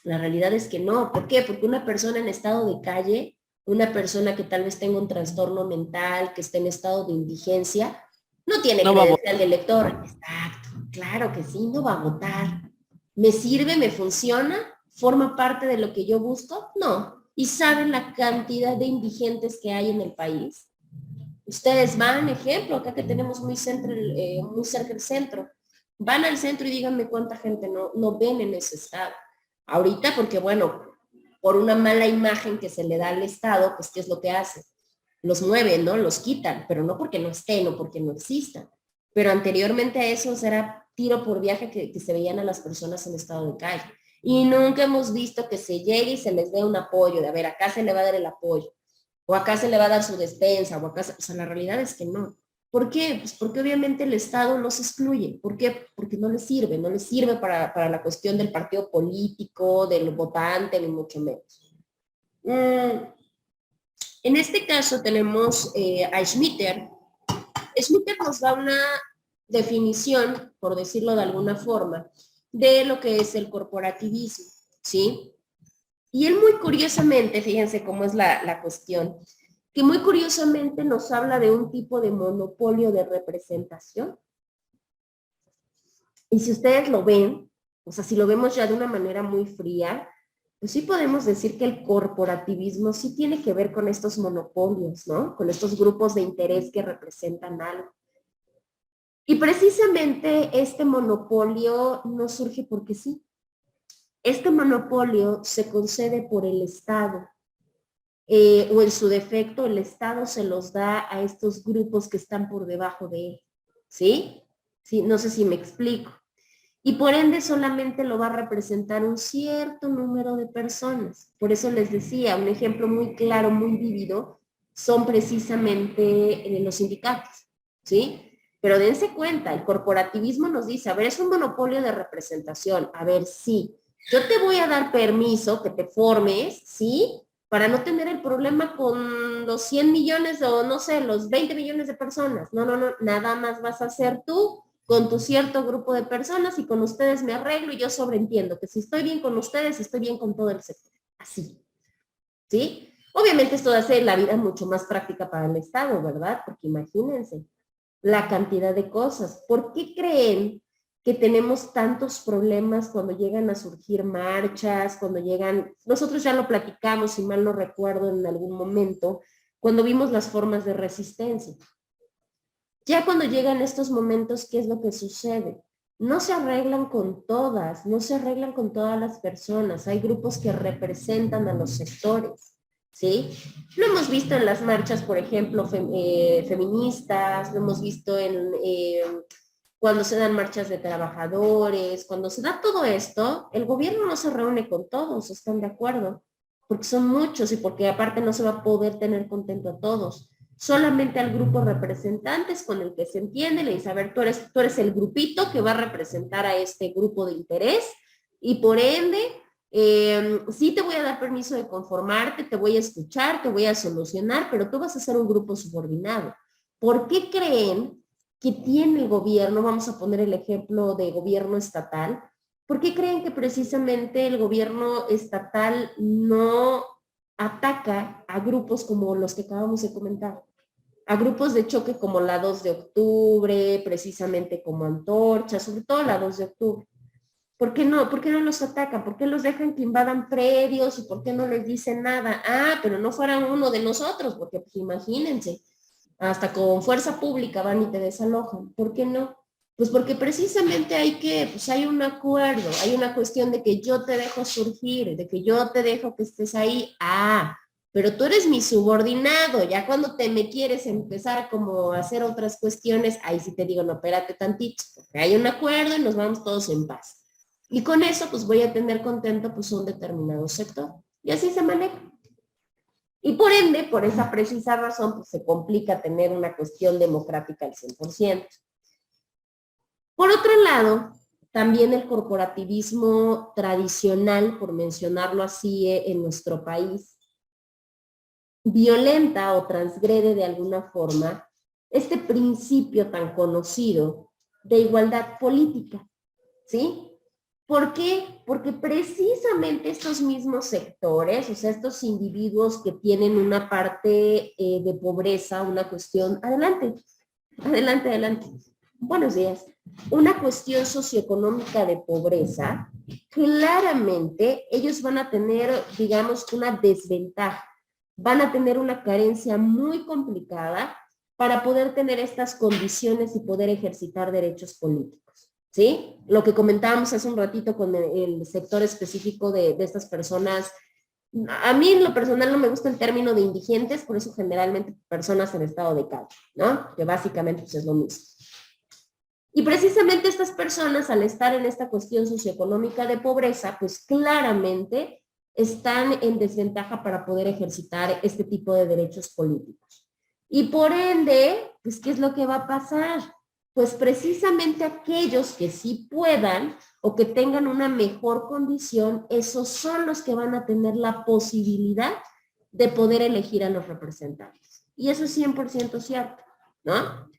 La realidad es que no. ¿Por qué? Porque una persona en estado de calle, una persona que tal vez tenga un trastorno mental, que esté en estado de indigencia, no tiene credencial de elector. Exacto, claro que sí, no va a votar. ¿Me sirve? ¿Me funciona? ¿Forma parte de lo que yo busco? No. ¿Y saben la cantidad de indigentes que hay en el país? Ustedes van, ejemplo, acá que tenemos muy cerca el centro, van al centro y díganme cuánta gente no ven en ese estado. Ahorita, porque bueno, por una mala imagen que se le da al Estado, pues ¿qué es lo que hace? Los mueven, ¿no? Los quitan, pero no porque no estén o porque no existan. Pero anteriormente a eso era tiro por viaje que se veían a las personas en estado de calle. Y nunca hemos visto que se llegue y se les dé un apoyo, de a ver, acá se le va a dar el apoyo, o acá se le va a dar su despensa, o acá, o sea, la realidad es que no. ¿Por qué? Pues porque obviamente el Estado los excluye. ¿Por qué? Porque no les sirve para la cuestión del partido político, del votante, ni mucho menos. En este caso tenemos a Schmitter. Schmitter nos da una definición, por decirlo de alguna forma, de lo que es el corporativismo, ¿sí? Y él muy curiosamente, fíjense cómo es la cuestión, que muy curiosamente nos habla de un tipo de monopolio de representación. Y si ustedes lo ven, o sea, si lo vemos ya de una manera muy fría, pues sí podemos decir que el corporativismo sí tiene que ver con estos monopolios, ¿no? Con estos grupos de interés que representan algo. Y precisamente este monopolio no surge porque sí. Este monopolio se concede por el Estado, o en su defecto el Estado se los da a estos grupos que están por debajo de él, ¿sí? Sí, no sé si me explico. Y por ende solamente lo va a representar un cierto número de personas. Por eso les decía, un ejemplo muy claro, muy vívido, son precisamente los sindicatos, ¿sí? Pero dense cuenta, el corporativismo nos dice, a ver, es un monopolio de representación, a ver, sí, yo te voy a dar permiso que te formes, ¿sí? Para no tener el problema con los 100 millones o no sé, los 20 millones de personas. No, nada más vas a hacer tú con tu cierto grupo de personas y con ustedes me arreglo y yo sobreentiendo que si estoy bien con ustedes, estoy bien con todo el sector. Así, ¿sí? Obviamente esto hace la vida mucho más práctica para el Estado, ¿verdad? Porque imagínense la cantidad de cosas. ¿Por qué creen que tenemos tantos problemas cuando llegan a surgir marchas, cuando llegan, nosotros ya lo platicamos, si mal no recuerdo en algún momento, cuando vimos las formas de resistencia? Ya cuando llegan estos momentos, ¿qué es lo que sucede? No se arreglan con todas, no se arreglan con todas las personas. Hay grupos que representan a los sectores, ¿sí? Lo hemos visto en las marchas, por ejemplo, feministas, lo hemos visto en cuando se dan marchas de trabajadores, cuando se da todo esto, el gobierno no se reúne con todos, ¿están de acuerdo? Porque son muchos y porque aparte no se va a poder tener contento a todos. Solamente al grupo representantes con el que se entiende, le dice, a ver, tú eres el grupito que va a representar a este grupo de interés y por ende, sí te voy a dar permiso de conformarte, te voy a escuchar, te voy a solucionar, pero tú vas a ser un grupo subordinado. ¿Por qué creen que tiene el gobierno? Vamos a poner el ejemplo de gobierno estatal. ¿Por qué creen que precisamente el gobierno estatal no ataca a grupos como los que acabamos de comentar? A grupos de choque como la 2 de octubre, precisamente como Antorcha, sobre todo la 2 de octubre. ¿Por qué no? ¿Por qué no los atacan? ¿Por qué los dejan que invadan predios? ¿Y por qué no les dicen nada? Ah, pero no fueran uno de nosotros, porque pues imagínense, hasta con fuerza pública van y te desalojan. ¿Por qué no? Pues porque precisamente hay un acuerdo, hay una cuestión de que yo te dejo surgir, de que yo te dejo que estés ahí. Ah, pero tú eres mi subordinado, ya cuando me quieres empezar como a hacer otras cuestiones, ahí sí te digo, no, espérate tantito, porque hay un acuerdo y nos vamos todos en paz. Y con eso, pues voy a tener contento pues un determinado sector. Y así se maneja. Y por ende, por esa precisa razón, pues se complica tener una cuestión democrática al 100%. Por otro lado, también el corporativismo tradicional, por mencionarlo así, en nuestro país, violenta o transgrede de alguna forma este principio tan conocido de igualdad política, ¿sí? ¿Por qué? Porque precisamente estos mismos sectores, o sea, estos individuos que tienen una parte de pobreza, una cuestión, adelante, buenos días, una cuestión socioeconómica de pobreza, claramente ellos van a tener, digamos, una desventaja, van a tener una carencia muy complicada para poder tener estas condiciones y poder ejercitar derechos políticos. ¿Sí? Lo que comentábamos hace un ratito con el sector específico de estas personas. A mí en lo personal no me gusta el término de indigentes, por eso generalmente personas en estado de calle, ¿no? Que básicamente pues, es lo mismo. Y precisamente estas personas, al estar en esta cuestión socioeconómica de pobreza, pues claramente están en desventaja para poder ejercitar este tipo de derechos políticos. Y por ende, pues, ¿qué es lo que va a pasar? Pues precisamente aquellos que sí puedan o que tengan una mejor condición, esos son los que van a tener la posibilidad de poder elegir a los representantes. Y eso es 100% cierto, ¿no?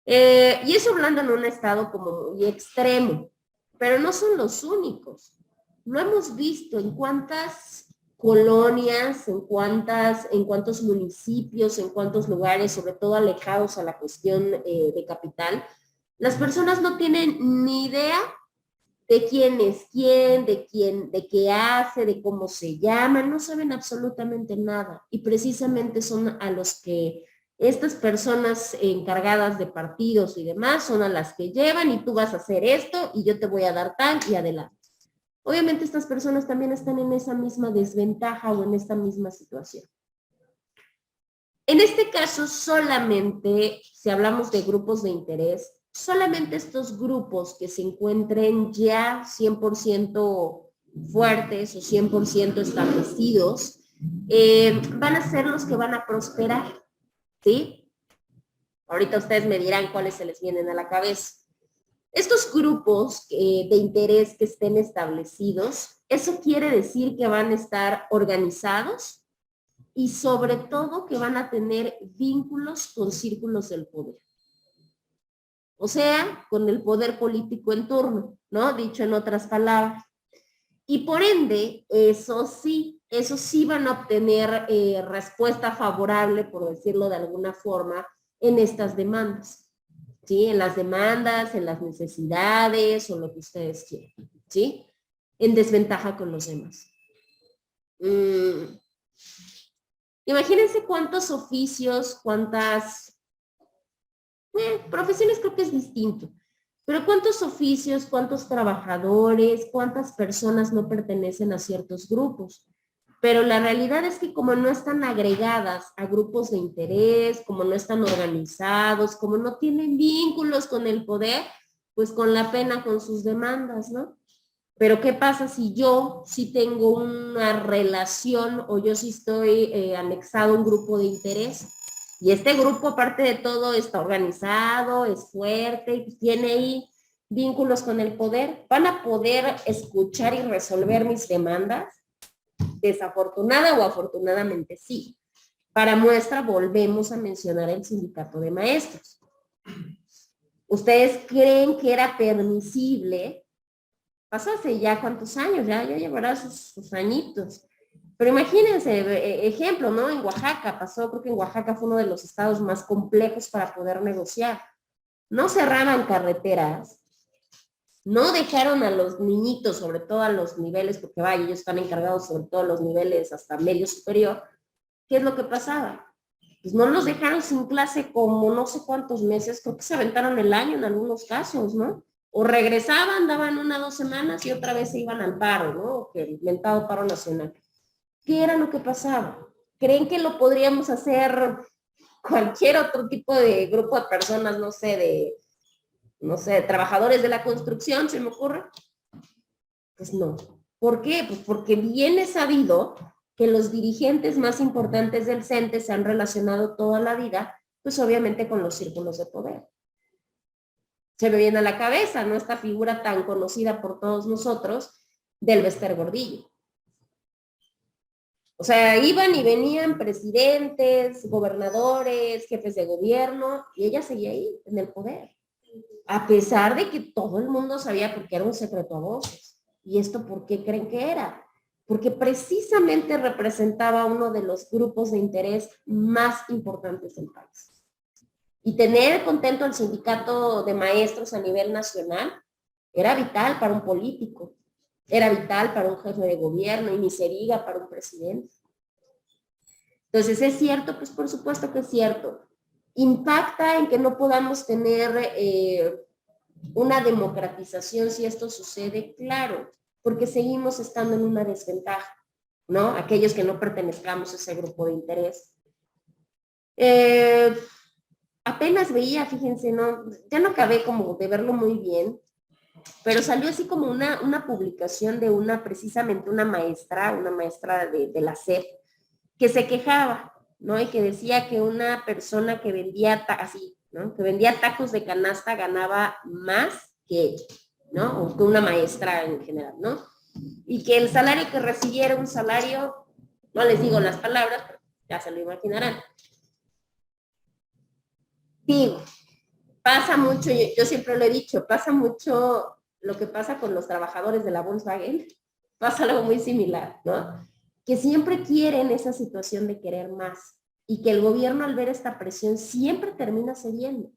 Y eso hablando en un estado como muy extremo, pero no son los únicos. Lo hemos visto en cuántas colonias, en cuántos municipios, en cuántos lugares, sobre todo alejados a la cuestión de capital, las personas no tienen ni idea de quién es quién, de qué hace, de cómo se llama, no saben absolutamente nada. Y precisamente son a los que estas personas encargadas de partidos y demás son a las que llevan y tú vas a hacer esto y yo te voy a dar tal y adelante. Obviamente estas personas también están en esa misma desventaja o en esta misma situación. En este caso solamente, si hablamos de grupos de interés, solamente estos grupos que se encuentren ya 100% fuertes o 100% establecidos, van a ser los que van a prosperar, ¿sí? Ahorita ustedes me dirán cuáles se les vienen a la cabeza. Estos grupos de interés que estén establecidos, eso quiere decir que van a estar organizados y sobre todo que van a tener vínculos con círculos del poder. O sea, con el poder político en turno, ¿no? Dicho en otras palabras. Y por ende, eso sí van a obtener respuesta favorable, por decirlo de alguna forma, en estas demandas. ¿Sí? En las demandas, en las necesidades o lo que ustedes quieran, ¿sí? En desventaja con los demás. Imagínense cuántos oficios, cuántas profesiones, creo que es distinto, pero cuántos oficios, cuántos trabajadores, cuántas personas no pertenecen a ciertos grupos. Pero la realidad es que como no están agregadas a grupos de interés, como no están organizados, como no tienen vínculos con el poder, pues con la pena con sus demandas, ¿no? Pero ¿qué pasa si yo sí tengo una relación o yo sí estoy anexado a un grupo de interés? Y este grupo, aparte de todo, está organizado, es fuerte y tiene ahí vínculos con el poder. ¿Van a poder escuchar y resolver mis demandas? Desafortunada o afortunadamente sí. Para muestra, volvemos a mencionar el sindicato de maestros. ¿Ustedes creen que era permisible? Pasó hace ya cuántos años, ya llevará sus añitos. Pero imagínense, ejemplo, ¿no? En Oaxaca pasó, creo que en Oaxaca fue uno de los estados más complejos para poder negociar. No cerraban carreteras, no dejaron a los niñitos, sobre todo a los niveles, porque vaya, ellos están encargados sobre todo los niveles hasta medio superior. ¿Qué es lo que pasaba? Pues no los dejaron sin clase como no sé cuántos meses, creo que se aventaron el año en algunos casos, ¿no? O regresaban, daban 1 o 2 semanas y otra vez se iban al paro, ¿no? Que el mentado paro nacional. ¿Qué era lo que pasaba? ¿Creen que lo podríamos hacer cualquier otro tipo de grupo de personas, no sé, trabajadores de la construcción, se me ocurre? Pues no. ¿Por qué? Pues porque bien es sabido que los dirigentes más importantes del CENTE se han relacionado toda la vida, pues obviamente con los círculos de poder. Se me viene a la cabeza, ¿no? Esta figura tan conocida por todos nosotros del Bester Gordillo. O sea, iban y venían presidentes, gobernadores, jefes de gobierno, y ella seguía ahí, en el poder. A pesar de que todo el mundo sabía, porque era un secreto a voces. ¿Y esto por qué creen que era? Porque precisamente representaba uno de los grupos de interés más importantes del país. Y tener contento al sindicato de maestros a nivel nacional era vital para un político, era vital para un jefe de gobierno y ni se diga para un presidente. Entonces, ¿es cierto? Pues por supuesto que es cierto. ¿Impacta en que no podamos tener una democratización si esto sucede? Claro, porque seguimos estando en una desventaja, ¿no? Aquellos que no pertenezcamos a ese grupo de interés. Apenas veía, fíjense, no, ya no acabé como de verlo muy bien, pero salió así como una publicación de precisamente una maestra de la SEP, que se quejaba, ¿no? Y que decía que una persona que vendía así, ¿no? Que vendía tacos de canasta ganaba más que ella, ¿no? O que una maestra en general, ¿no? Y que el salario que recibiera un salario, no les digo las palabras, pero ya se lo imaginarán. Digo, pasa mucho, yo siempre lo he dicho, pasa mucho lo que pasa con los trabajadores de la Volkswagen, pasa algo muy similar, ¿no? que siempre quieren esa situación de querer más y que el gobierno al ver esta presión siempre termina cediendo.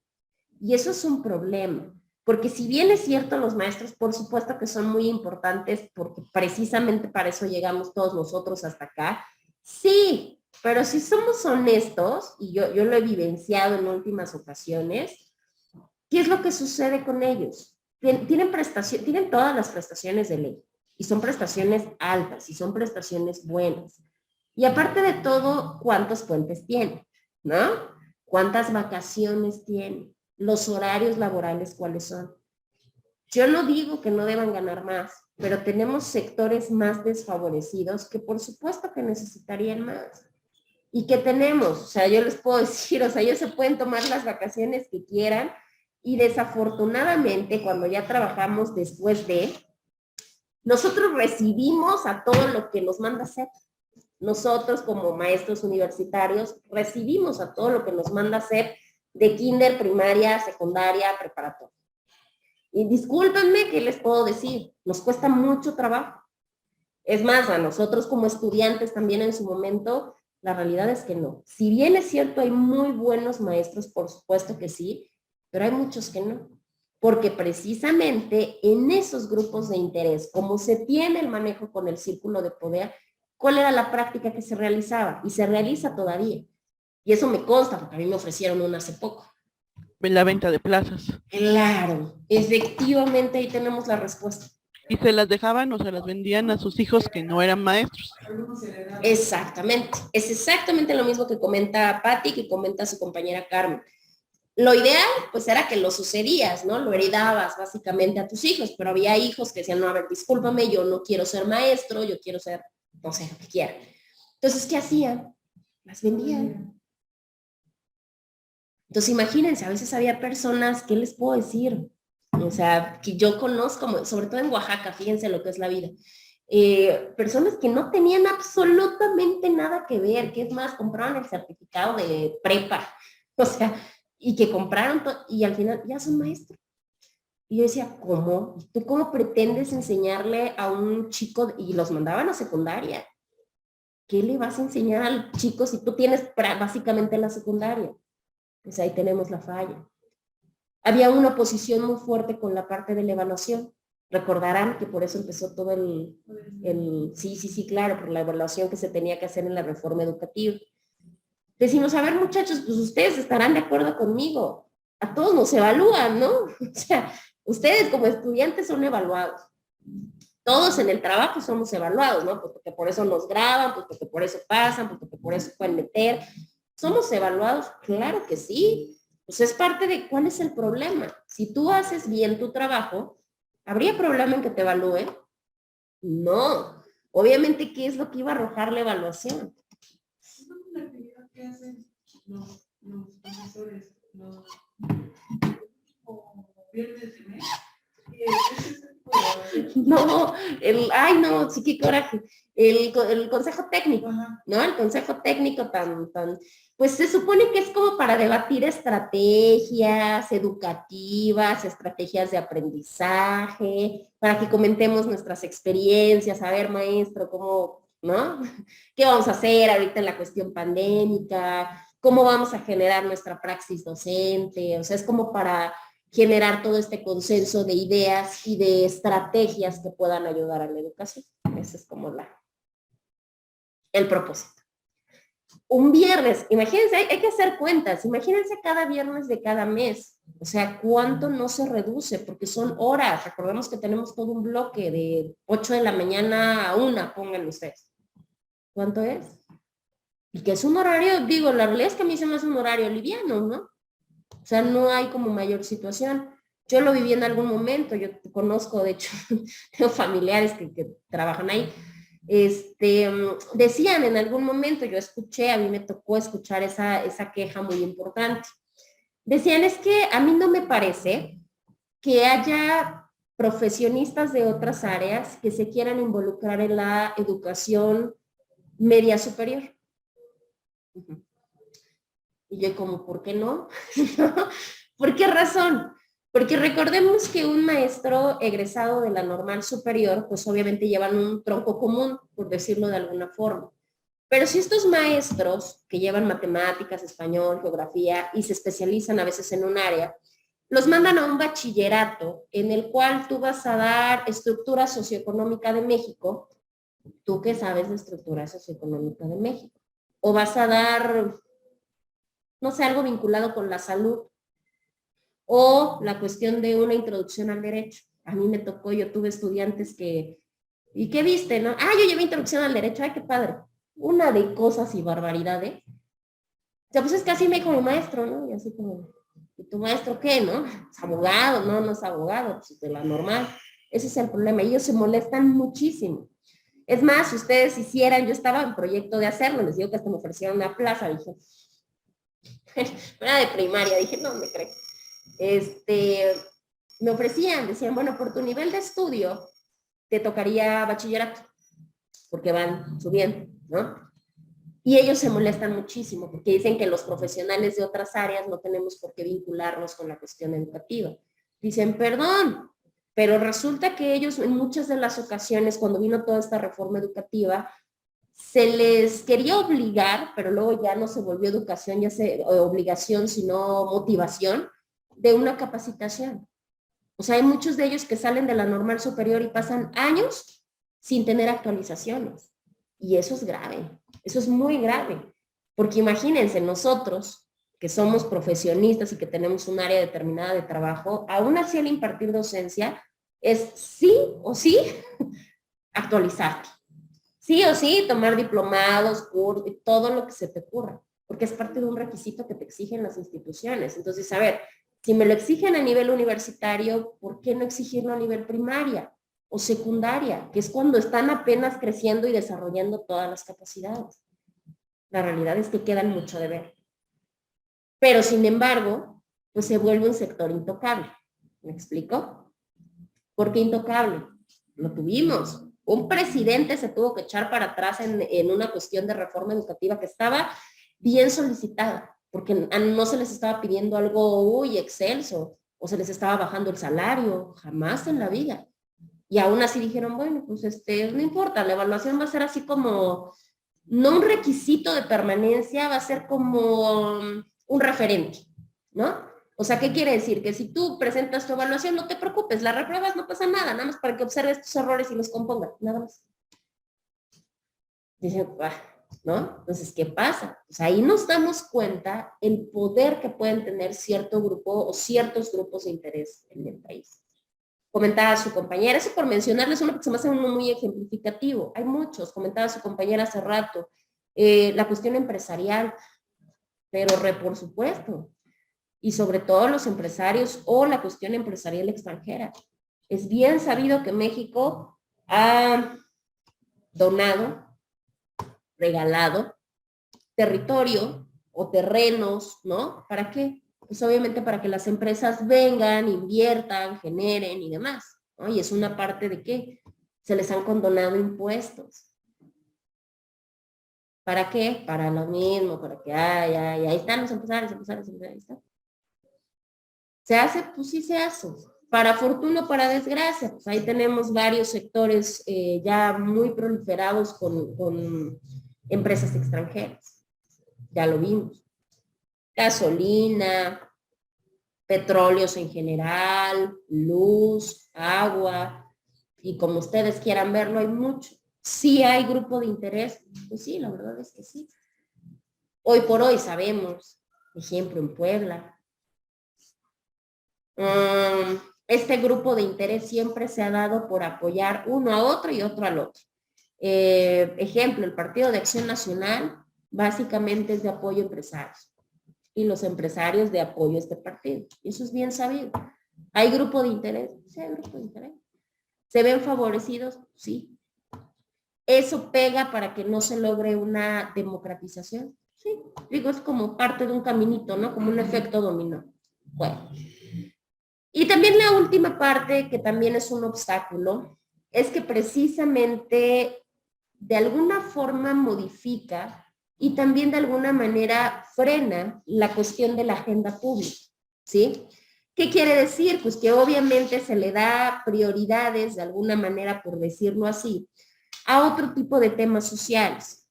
Y eso es un problema, porque si bien es cierto, los maestros por supuesto que son muy importantes, porque precisamente para eso llegamos todos nosotros hasta acá, sí, pero si somos honestos, y yo lo he vivenciado en últimas ocasiones, ¿qué es lo que sucede con ellos? Tienen todas las prestaciones de ley, y son prestaciones altas, y son prestaciones buenas. Y aparte de todo, ¿cuántos puentes tienen? ¿No? ¿Cuántas vacaciones tienen? Los horarios laborales, ¿cuáles son? Yo no digo que no deban ganar más, pero tenemos sectores más desfavorecidos que por supuesto que necesitarían más. ¿Y qué tenemos? O sea, yo les puedo decir, o sea, ellos se pueden tomar las vacaciones que quieran y desafortunadamente cuando ya trabajamos después de, nosotros recibimos a todo lo que nos manda hacer. Nosotros como maestros universitarios recibimos a todo lo que nos manda hacer de kinder, primaria, secundaria, preparatoria. Y discúlpenme, ¿qué les puedo decir? Nos cuesta mucho trabajo. Es más, a nosotros como estudiantes también en su momento, la realidad es que no. Si bien es cierto, hay muy buenos maestros, por supuesto que sí, pero hay muchos que no. Porque precisamente en esos grupos de interés, como se tiene el manejo con el círculo de poder, ¿cuál era la práctica que se realizaba? Y se realiza todavía. Y eso me consta, porque a mí me ofrecieron una hace poco. La venta de plazas. Claro, efectivamente ahí tenemos la respuesta. Y se las dejaban o se las vendían a sus hijos que no eran maestros. Exactamente, es exactamente lo mismo que comenta Patti, que comenta su compañera Carmen. Lo ideal, pues, era que lo sucedías, ¿no? Lo heredabas básicamente a tus hijos, pero había hijos que decían, no, a ver, discúlpame, yo no quiero ser maestro, yo quiero ser, no sé, lo que quiera. Entonces, ¿qué hacían? Las vendían. Entonces, imagínense, a veces había personas, ¿qué les puedo decir? O sea, que yo conozco, sobre todo en Oaxaca, fíjense lo que es la vida. Personas que no tenían absolutamente nada que ver, que es más, compraron el certificado de prepa, o sea, y que compraron, y al final ya son maestros. Y yo decía, ¿cómo? ¿Tú cómo pretendes enseñarle a un chico? Y los mandaban a secundaria. ¿Qué le vas a enseñar al chico si tú tienes básicamente la secundaria? Pues ahí tenemos la falla. Había una oposición muy fuerte con la parte de la evaluación. Recordarán que por eso empezó todo sí, claro, por la evaluación que se tenía que hacer en la reforma educativa. Decimos, a ver, muchachos, pues ustedes estarán de acuerdo conmigo. A todos nos evalúan, ¿no? O sea, ustedes como estudiantes son evaluados. Todos en el trabajo somos evaluados, ¿no? Pues porque por eso nos graban, pues porque por eso pasan, pues porque por eso pueden meter. ¿Somos evaluados? Claro que sí. Pues es parte de cuál es el problema. Si tú haces bien tu trabajo, ¿habría problema en que te evalúen? No. Obviamente, ¿qué es lo que iba a arrojar la evaluación? Es una actividad que hacen los profesores, los viernes de mes. No, ay no, sí, qué coraje. El consejo técnico, ¿no? El consejo técnico pues se supone que es como para debatir estrategias educativas, estrategias de aprendizaje, para que comentemos nuestras experiencias, a ver, maestro, cómo, ¿no? ¿Qué vamos a hacer ahorita en la cuestión pandémica? ¿Cómo vamos a generar nuestra praxis docente? O sea, es como para generar todo este consenso de ideas y de estrategias que puedan ayudar a la educación. Ese es como el propósito. Un viernes, imagínense, hay que hacer cuentas, imagínense cada viernes de cada mes, o sea, ¿cuánto no se reduce? Porque son horas, recordemos que tenemos todo un bloque de 8 de la mañana a 1, pónganlo ustedes. ¿Cuánto es? Y que es un horario, digo, la realidad es que a mí se me hace un horario liviano, ¿no? O sea, no hay como mayor situación. Yo lo viví en algún momento, yo conozco, de hecho, tengo familiares que trabajan ahí. Decían en algún momento, yo escuché, a mí me tocó escuchar esa queja muy importante. Decían, es que a mí no me parece que haya profesionistas de otras áreas que se quieran involucrar en la educación media superior. Y yo como, ¿por qué no? ¿Por qué razón? Porque recordemos que un maestro egresado de la normal superior, pues obviamente llevan un tronco común, por decirlo de alguna forma. Pero si estos maestros que llevan matemáticas, español, geografía y se especializan a veces en un área, los mandan a un bachillerato en el cual tú vas a dar estructura socioeconómica de México, tú que sabes de estructura socioeconómica de México, o vas a dar, no sé, algo vinculado con la salud, o la cuestión de una introducción al derecho. A mí me tocó, yo tuve estudiantes que, ¿y qué viste, no? Ah, yo llevé introducción al derecho, ay, qué padre. Una de cosas y barbaridades. O sea, pues es que así me dijo mi maestro, ¿no? Y así como, ¿y tu maestro qué, no? Es abogado, no, no es abogado, pues de la normal. Ese es el problema. Ellos se molestan muchísimo. Es más, si ustedes hicieran, yo estaba en proyecto de hacerlo, les digo que hasta me ofrecieron una plaza, dije, era de primaria, dije, no me creo. Me ofrecían, decían, bueno, por tu nivel de estudio, te tocaría bachillerato, porque van subiendo, ¿no? Y ellos se molestan muchísimo, porque dicen que los profesionales de otras áreas no tenemos por qué vincularnos con la cuestión educativa. Dicen, perdón, pero resulta que ellos en muchas de las ocasiones, cuando vino toda esta reforma educativa, se les quería obligar, pero luego ya no se volvió educación, ya se obligación, sino motivación, de una capacitación. O sea, hay muchos de ellos que salen de la normal superior y pasan años sin tener actualizaciones. Y eso es grave, eso es muy grave. Porque imagínense, nosotros, que somos profesionistas y que tenemos un área determinada de trabajo, aún así al impartir docencia, es sí o sí actualizarte. Sí o sí tomar diplomados, cursos, todo lo que se te ocurra. Porque es parte de un requisito que te exigen las instituciones. Entonces, a ver, si me lo exigen a nivel universitario, ¿por qué no exigirlo a nivel primaria o secundaria? Que es cuando están apenas creciendo y desarrollando todas las capacidades. La realidad es que quedan mucho de ver. Pero, sin embargo, pues se vuelve un sector intocable. ¿Me explico? ¿Por qué intocable? Lo tuvimos. Un presidente se tuvo que echar para atrás en una cuestión de reforma educativa que estaba bien solicitada, porque no se les estaba pidiendo algo, excelso, o se les estaba bajando el salario, jamás en la vida. Y aún así dijeron, bueno, pues no importa, la evaluación va a ser así como, no un requisito de permanencia, va a ser como un referente, ¿no? O sea, ¿qué quiere decir? Que si tú presentas tu evaluación, no te preocupes, la repruebas, no pasa nada, nada más para que observes tus errores y los compongas, nada más. Dicen, ¿no? Entonces, ¿qué pasa? Pues ahí nos damos cuenta el poder que pueden tener cierto grupo o ciertos grupos de interés en el país. Comentaba su compañera, eso por mencionarles uno que se me hace uno muy ejemplificativo, hay muchos, comentaba su compañera hace rato, la cuestión empresarial, pero por supuesto, y sobre todo los empresarios o la cuestión empresarial extranjera. Es bien sabido que México ha donado, regalado territorio o terrenos, ¿no? ¿Para qué? Pues obviamente para que las empresas vengan, inviertan, generen y demás, ¿no? Y es una parte de qué? Se les han condonado impuestos. ¿Para qué? Para lo mismo, para que ahí están los empresarios, ahí están. ¿Se hace? Pues sí se hace. Para fortuna o para desgracia, pues ahí tenemos varios sectores ya muy proliferados con empresas extranjeras. Ya lo vimos. Gasolina, petróleos en general, luz, agua, y como ustedes quieran verlo, hay mucho. Sí hay grupo de interés, pues sí, la verdad es que sí. Hoy por hoy sabemos, ejemplo en Puebla, este grupo de interés siempre se ha dado por apoyar uno a otro y otro al otro. Ejemplo, el Partido de Acción Nacional básicamente es de apoyo a empresarios y los empresarios de apoyo a este partido. Eso es bien sabido. ¿Hay grupo de interés? Sí, hay grupo de interés. ¿Se ven favorecidos? Sí. ¿Eso pega para que no se logre una democratización? Sí. Digo, es como parte de un caminito, ¿no? Como un efecto dominó. Bueno. Y también la última parte, que también es un obstáculo, es que precisamente de alguna forma modifica y también de alguna manera frena la cuestión de la agenda pública, ¿sí? ¿Qué quiere decir? Pues que obviamente se le da prioridades, de alguna manera, por decirlo así, a otro tipo de temas sociales.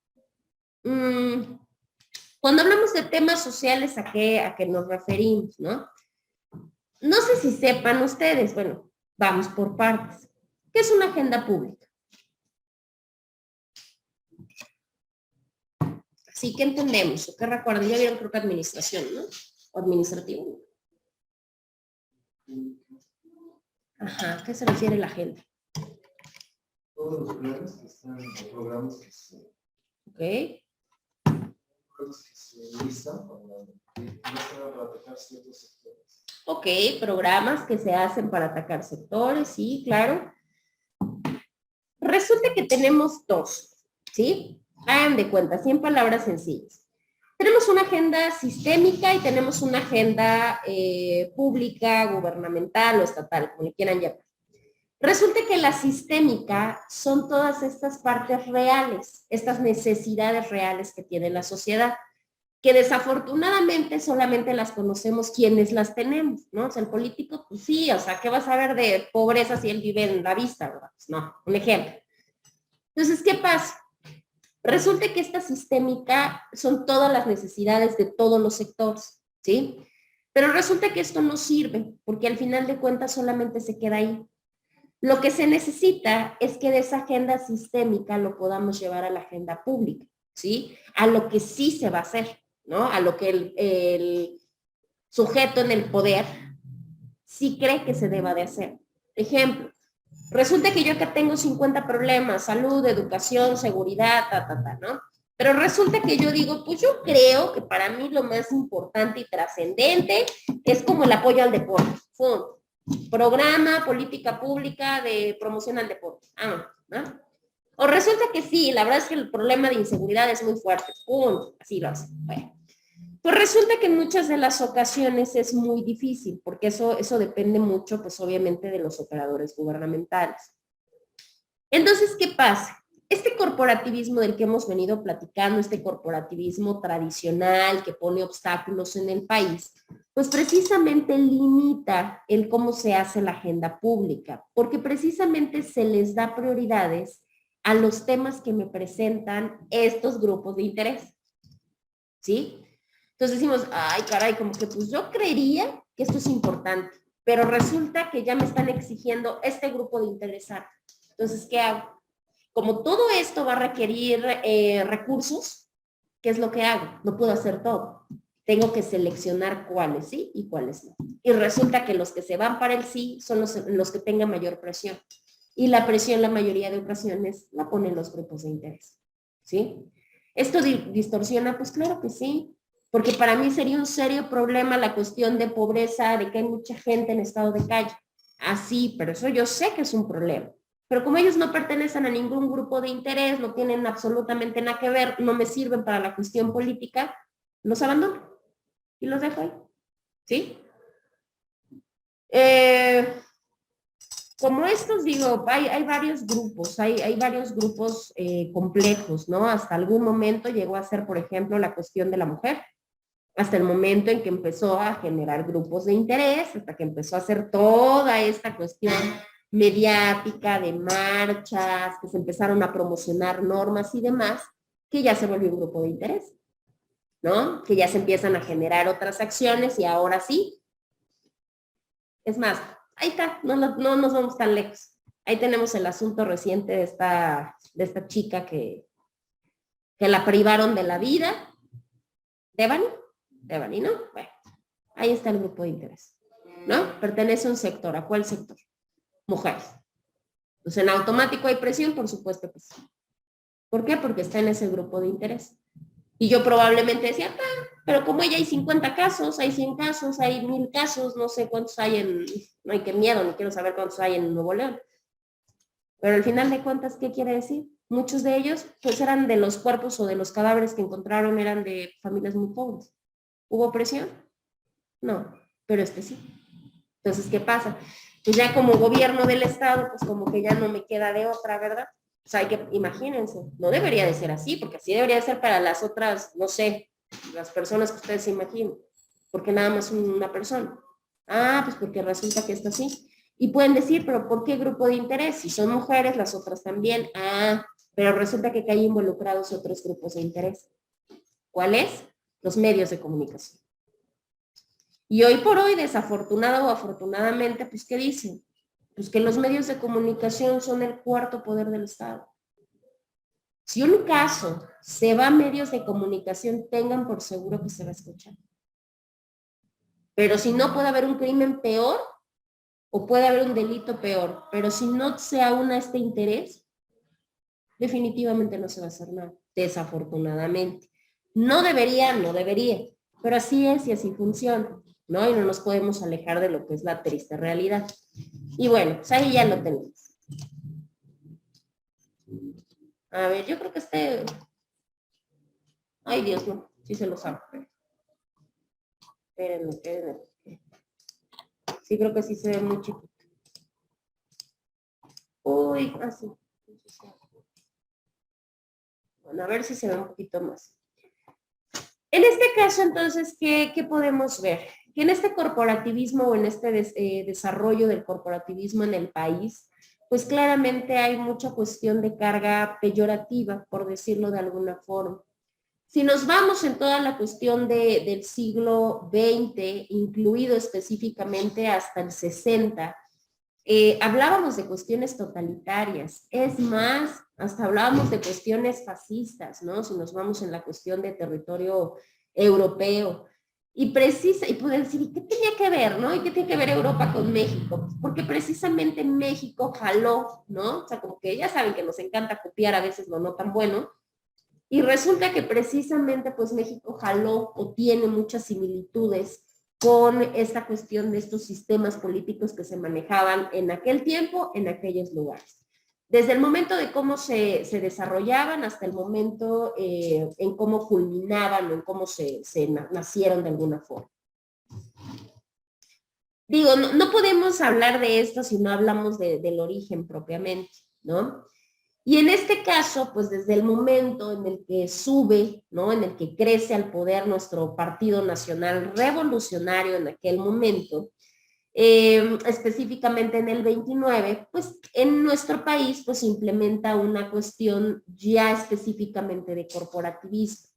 Cuando hablamos de temas sociales, ¿a qué nos referimos, no? No sé si sepan ustedes, bueno, vamos por partes. ¿Qué es una agenda pública? Así que entendemos, ¿o qué recuerdan? Ya vieron, creo que administración, ¿no? O administrativo. Ajá, ¿a qué se refiere la agenda? Todos los planes que están, los programas que se, Ok. que se listan para atacar ciertos sectores. Ok, programas que se hacen para atacar sectores, sí, claro. Resulta que tenemos dos, ¿sí? Hagan de cuenta, 100 palabras sencillas. Tenemos una agenda sistémica y tenemos una agenda pública, gubernamental o estatal, como le quieran llamar. Resulta que la sistémica son todas estas partes reales, estas necesidades reales que tiene la sociedad, que desafortunadamente solamente las conocemos quienes las tenemos, ¿no? O sea, el político, pues sí, o sea, ¿qué vas a ver de pobreza si él vive en la vista, verdad? Pues no, un ejemplo. Entonces, ¿qué pasa? Resulta que esta sistémica son todas las necesidades de todos los sectores, ¿sí? Pero resulta que esto no sirve, porque al final de cuentas solamente se queda ahí. Lo que se necesita es que de esa agenda sistémica lo podamos llevar a la agenda pública, ¿sí? A lo que sí se va a hacer, ¿no? A lo que el sujeto en el poder sí cree que se deba de hacer. Ejemplo, resulta que yo acá tengo 50 problemas, salud, educación, seguridad, ¿no? Pero resulta que yo digo, pues yo creo que para mí lo más importante y trascendente es como el apoyo al deporte. ¡Fum! Programa, política pública de promoción al deporte. ¿No? O resulta que sí, la verdad es que el problema de inseguridad es muy fuerte. ¡Pum! Así lo hace. Bueno. Pues resulta que en muchas de las ocasiones es muy difícil, porque eso depende mucho, pues obviamente, de los operadores gubernamentales. Entonces, ¿qué pasa? Este corporativismo del que hemos venido platicando, este corporativismo tradicional que pone obstáculos en el país, pues precisamente limita el cómo se hace la agenda pública, porque precisamente se les da prioridades a los temas que me presentan estos grupos de interés. ¿Sí? Entonces decimos, ay, caray, como que pues yo creería que esto es importante, pero resulta que ya me están exigiendo este grupo de interesados. Entonces, ¿qué hago? Como todo esto va a requerir recursos, ¿qué es lo que hago? No puedo hacer todo. Tengo que seleccionar cuáles sí y cuáles no. Y resulta que los que se van para el sí son los que tengan mayor presión. Y la presión, la mayoría de ocasiones, la ponen los grupos de interés. ¿Sí? ¿Esto distorsiona? Pues claro que sí. Porque para mí sería un serio problema la cuestión de pobreza, de que hay mucha gente en estado de calle. Así, pero eso yo sé que es un problema. Pero como ellos no pertenecen a ningún grupo de interés, no tienen absolutamente nada que ver, no me sirven para la cuestión política, los abandono y los dejo ahí. ¿Sí? Como estos, digo, hay varios grupos, hay varios grupos complejos, ¿no? Hasta algún momento llegó a ser, por ejemplo, la cuestión de la mujer. Hasta el momento en que empezó a generar grupos de interés, hasta que empezó a hacer toda esta cuestión mediática, de marchas, que se empezaron a promocionar normas y demás, que ya se volvió un grupo de interés, ¿no? Que ya se empiezan a generar otras acciones y ahora sí. Es más, ahí está, no nos vamos tan lejos. Ahí tenemos el asunto reciente de esta chica que la privaron de la vida. Devani, ¿no? Bueno, ahí está el grupo de interés, ¿no? Pertenece a un sector. ¿A cuál sector? Mujeres. Pues en automático hay presión, por supuesto que sí. ¿Por qué? Porque está en ese grupo de interés. Y yo probablemente decía, pero como ella hay 50 casos, hay 100 casos, hay 1000 casos, no sé cuántos hay no hay que miedo, ni quiero saber cuántos hay en Nuevo León. Pero al final de cuentas, ¿qué quiere decir? Muchos de ellos, pues eran de los cuerpos o de los cadáveres que encontraron, eran de familias muy pobres. ¿Hubo presión? No, pero sí. Entonces, ¿qué pasa? Pues ya como gobierno del Estado, pues como que ya no me queda de otra, ¿verdad? O sea, imagínense, no debería de ser así, porque así debería ser para las otras, no sé, las personas que ustedes se imaginen, porque nada más una persona. Ah, pues porque resulta que esto sí. Y pueden decir, pero ¿por qué grupo de interés? Si son mujeres, las otras también. Ah, pero resulta que hay involucrados otros grupos de interés. ¿Cuáles? Los medios de comunicación. Y hoy por hoy, desafortunado o afortunadamente, pues ¿qué dicen? Pues que los medios de comunicación son el cuarto poder del Estado. Si un caso se va a medios de comunicación, tengan por seguro que se va a escuchar. Pero si no, puede haber un crimen peor o puede haber un delito peor. Pero si no se aúna este interés, definitivamente no se va a hacer nada, desafortunadamente. No debería, pero así es y así funciona, ¿no? Y no nos podemos alejar de lo que es la triste realidad. Y bueno, pues ahí ya lo tenemos. A ver, yo creo que ay, Dios, no, sí se lo sabe. Espérenme. Sí, creo que sí se ve muy chiquito. Uy, así. Bueno, a ver si se ve un poquito más. En este caso, entonces, ¿qué podemos ver? Que en este corporativismo o en este desarrollo del corporativismo en el país, pues claramente hay mucha cuestión de carga peyorativa, por decirlo de alguna forma. Si nos vamos en toda la cuestión del siglo XX, incluido específicamente hasta el 60, hablábamos de cuestiones totalitarias. Es más, hasta hablábamos de cuestiones fascistas, ¿no? Si nos vamos en la cuestión de territorio europeo. Y pueden decir, ¿y qué tenía que ver, no? ¿Y qué tiene que ver Europa con México? Porque precisamente México jaló, ¿no? O sea, como que ya saben que nos encanta copiar a veces lo no tan bueno. Y resulta que precisamente pues México jaló o tiene muchas similitudes con esta cuestión de estos sistemas políticos que se manejaban en aquel tiempo, en aquellos lugares. Desde el momento de cómo se desarrollaban hasta el momento en cómo culminaban o en cómo se nacieron de alguna forma. Digo, no podemos hablar de esto si no hablamos del origen propiamente, ¿no? Y en este caso, pues desde el momento en el que sube, ¿no? En el que crece al poder nuestro Partido Nacional Revolucionario en aquel momento, específicamente en el 29, pues en nuestro país pues implementa una cuestión ya específicamente de corporativismo.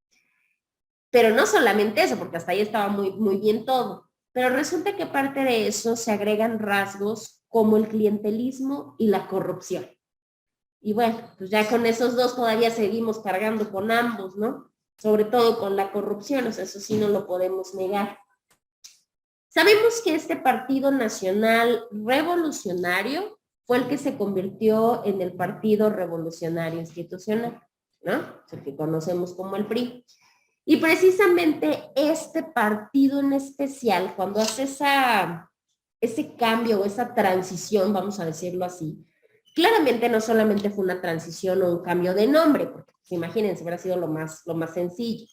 Pero no solamente eso, porque hasta ahí estaba muy bien todo, pero resulta que aparte de eso se agregan rasgos como el clientelismo y la corrupción. Y bueno, pues ya con esos dos todavía seguimos cargando con ambos, ¿no? Sobre todo con la corrupción, o sea, eso sí no lo podemos negar. Sabemos que este Partido Nacional Revolucionario fue el que se convirtió en el Partido Revolucionario Institucional, ¿no? El que conocemos como el PRI. Y precisamente este partido en especial, cuando hace ese cambio o esa transición, vamos a decirlo así, claramente no solamente fue una transición o un cambio de nombre, porque pues, imagínense, hubiera sido lo más sencillo,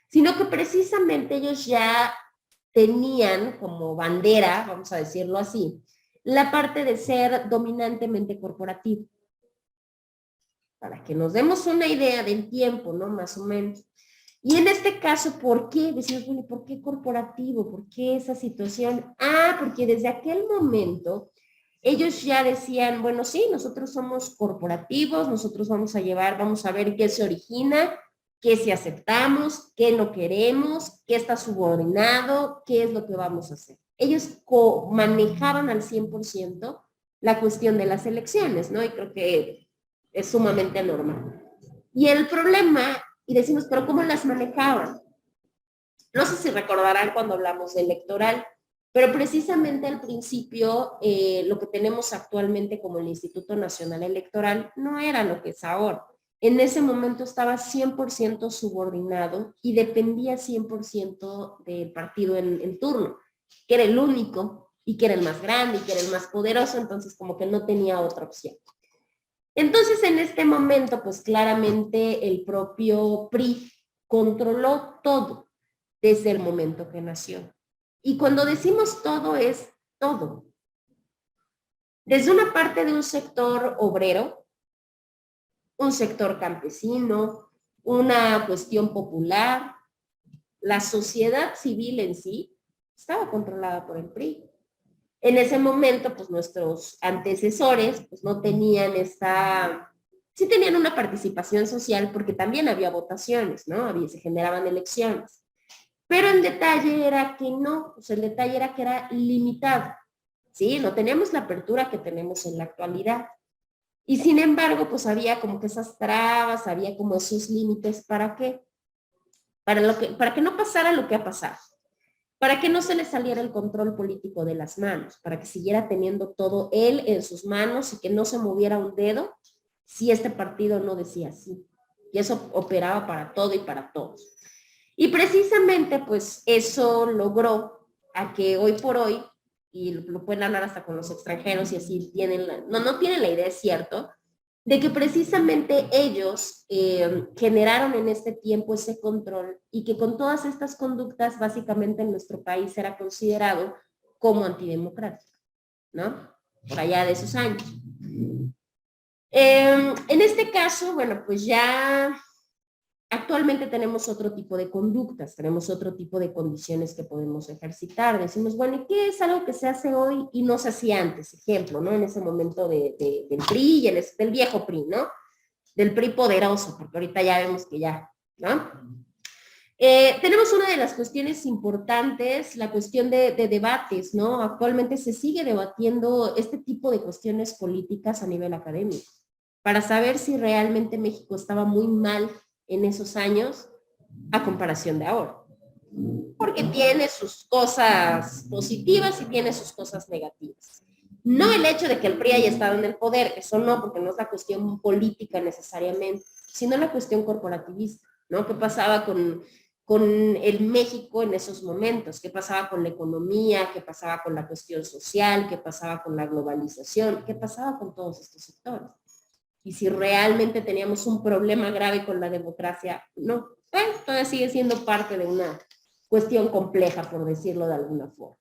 sino que precisamente ellos ya tenían como bandera, vamos a decirlo así, la parte de ser dominantemente corporativo. Para que nos demos una idea del tiempo, ¿no? Más o menos. Y en este caso, ¿por qué? Decimos, bueno, ¿por qué corporativo? ¿Por qué esa situación? Ah, porque desde aquel momento ellos ya decían, bueno, sí, nosotros somos corporativos, nosotros vamos a ver qué se origina, qué si aceptamos, qué no queremos, qué está subordinado, qué es lo que vamos a hacer. Ellos manejaban al 100% la cuestión de las elecciones, ¿no? Y creo que es sumamente normal. Y el problema, y decimos, pero ¿cómo las manejaban? No sé si recordarán cuando hablamos de electoral, pero precisamente al principio lo que tenemos actualmente como el Instituto Nacional Electoral no era lo que es ahora. En ese momento estaba 100% subordinado y dependía 100% del partido en turno, que era el único y que era el más grande y que era el más poderoso, entonces como que no tenía otra opción. Entonces, en este momento, pues claramente el propio PRI controló todo desde el momento que nació. Y cuando decimos todo, es todo. Desde una parte de un sector obrero, un sector campesino, una cuestión popular, la sociedad civil en sí estaba controlada por el PRI. En ese momento, pues nuestros antecesores pues no tenían sí tenían una participación social porque también había votaciones, ¿no? Se generaban elecciones. Pero el detalle era que no, pues el detalle era que era limitado, ¿sí? No teníamos la apertura que tenemos en la actualidad. Y sin embargo, pues había como que esas trabas, había como esos límites, ¿para qué? Para que no pasara lo que ha pasado. Para que no se le saliera el control político de las manos, para que siguiera teniendo todo él en sus manos y que no se moviera un dedo si este partido no decía sí. Y eso operaba para todo y para todos. Y precisamente, pues, eso logró a que hoy por hoy, y lo pueden hablar hasta con los extranjeros y así tienen, no tienen la idea, es cierto, de que precisamente ellos generaron en este tiempo ese control y que con todas estas conductas básicamente en nuestro país era considerado como antidemocrático, ¿no? Por allá de esos años. En este caso, bueno, pues ya actualmente tenemos otro tipo de conductas, tenemos otro tipo de condiciones que podemos ejercitar. Decimos, bueno, ¿y qué es algo que se hace hoy y no se hacía antes? Ejemplo, ¿no? En ese momento del PRI y del viejo PRI, ¿no? Del PRI poderoso, porque ahorita ya vemos que ya, ¿no? Tenemos una de las cuestiones importantes, la cuestión de debates, ¿no? Actualmente se sigue debatiendo este tipo de cuestiones políticas a nivel académico, para saber si realmente México estaba muy mal en esos años a comparación de ahora. Porque tiene sus cosas positivas y tiene sus cosas negativas. No el hecho de que el PRI haya estado en el poder, eso no, porque no es la cuestión política necesariamente, sino la cuestión corporativista, ¿no? ¿Qué pasaba con el México en esos momentos? ¿Qué pasaba con la economía? ¿Qué pasaba con la cuestión social? ¿Qué pasaba con la globalización? ¿Qué pasaba con todos estos sectores? Y si realmente teníamos un problema grave con la democracia, no. Bueno, todavía sigue siendo parte de una cuestión compleja, por decirlo de alguna forma.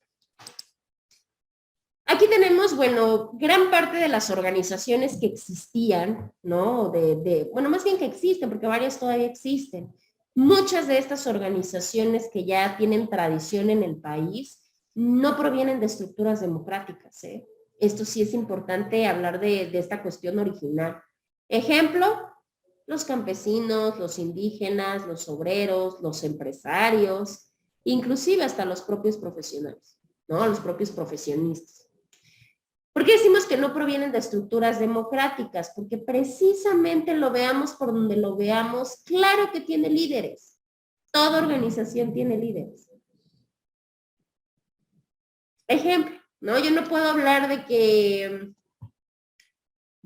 Aquí tenemos, bueno, gran parte de las organizaciones que existían, ¿no? Bueno, más bien que existen, porque varias todavía existen. Muchas de estas organizaciones que ya tienen tradición en el país no provienen de estructuras democráticas, ¿eh? Esto sí es importante hablar de esta cuestión original. Ejemplo, los campesinos, los indígenas, los obreros, los empresarios, inclusive hasta los propios profesionales, ¿no? Los propios profesionistas. ¿Por qué decimos que no provienen de estructuras democráticas? Porque precisamente lo veamos por donde lo veamos, claro que tiene líderes. Toda organización tiene líderes. Ejemplo, ¿no? Yo no puedo hablar de que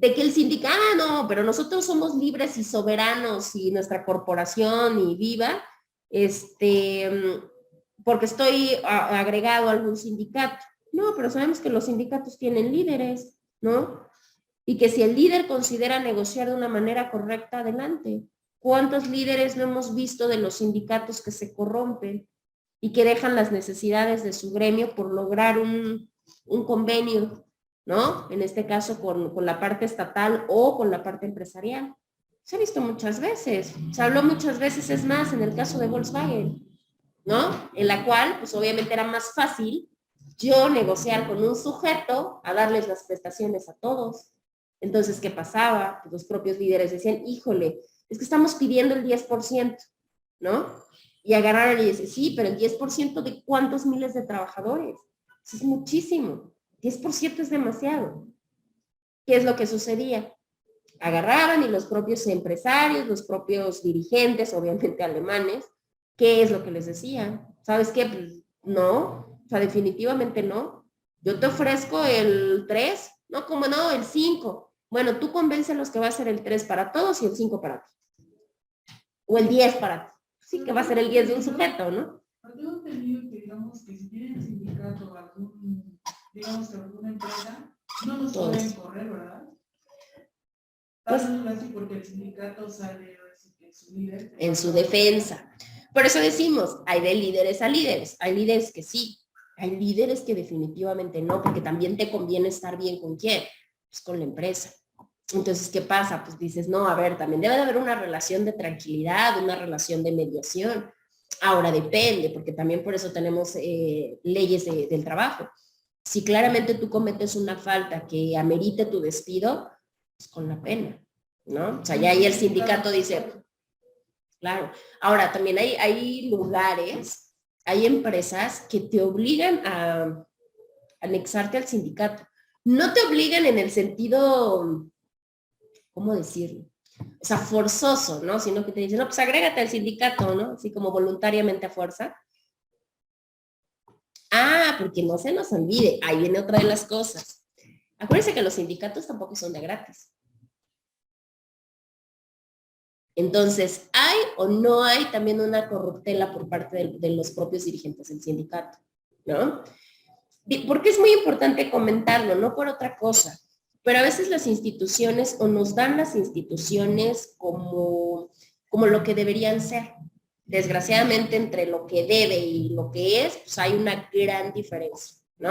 el sindicato, no, pero nosotros somos libres y soberanos y nuestra corporación y viva, porque estoy agregado a algún sindicato. No, pero sabemos que los sindicatos tienen líderes, ¿no? Y que si el líder considera negociar de una manera correcta, adelante. ¿Cuántos líderes no hemos visto de los sindicatos que se corrompen y que dejan las necesidades de su gremio por lograr un convenio, ¿no? En este caso con la parte estatal o con la parte empresarial. Se ha visto muchas veces, se habló muchas veces, es más, en el caso de Volkswagen, ¿no? En la cual, pues obviamente era más fácil yo negociar con un sujeto a darles las prestaciones a todos. Entonces, ¿qué pasaba? Pues los propios líderes decían, híjole, es que estamos pidiendo el 10%, ¿no? Y agarraron y dicen, sí, pero el 10% de ¿cuántos miles de trabajadores? Eso es muchísimo. 10% es demasiado. ¿Qué es lo que sucedía? Agarraban y los propios empresarios, los propios dirigentes, obviamente alemanes, ¿qué es lo que les decían? ¿Sabes qué? Pues no, o sea, definitivamente no. Yo te ofrezco el 3, no, como no, el 5. Bueno, tú convéncelos que va a ser el 3 para todos y el 5 para ti. O el 10 para ti. Sí, que va a ser el 10 de un sujeto, ¿no? Tengo entendido que, digamos, que si tienen sindicato o digamos que alguna empresa, no nos pueden correr, ¿verdad? Pues, así porque el sindicato sale en su líder. En su defensa. Por eso decimos, hay de líderes a líderes. Hay líderes que sí, hay líderes que definitivamente no, porque también te conviene estar bien con quién, pues con la empresa. Entonces, ¿qué pasa? Pues dices, no, a ver, también debe de haber una relación de tranquilidad, una relación de mediación. Ahora depende, porque también por eso tenemos leyes del trabajo. Si claramente tú cometes una falta que amerite tu despido, pues con la pena, ¿no? O sea, ya ahí el sindicato dice, claro. Ahora, también hay lugares, hay empresas que te obligan a anexarte al sindicato. No te obligan en el sentido, ¿cómo decirlo? O sea, forzoso, ¿no? Sino que te dicen, no, pues agrégate al sindicato, ¿no? Así como voluntariamente a fuerza. Ah, porque no se nos olvide, ahí viene otra de las cosas. Acuérdense que los sindicatos tampoco son de gratis. Entonces, ¿hay o no hay también una corruptela por parte de los propios dirigentes del sindicato? ¿No? Porque es muy importante comentarlo, no por otra cosa, pero a veces las instituciones o nos dan las instituciones como lo que deberían ser. Desgraciadamente, entre lo que debe y lo que es, pues hay una gran diferencia, ¿no?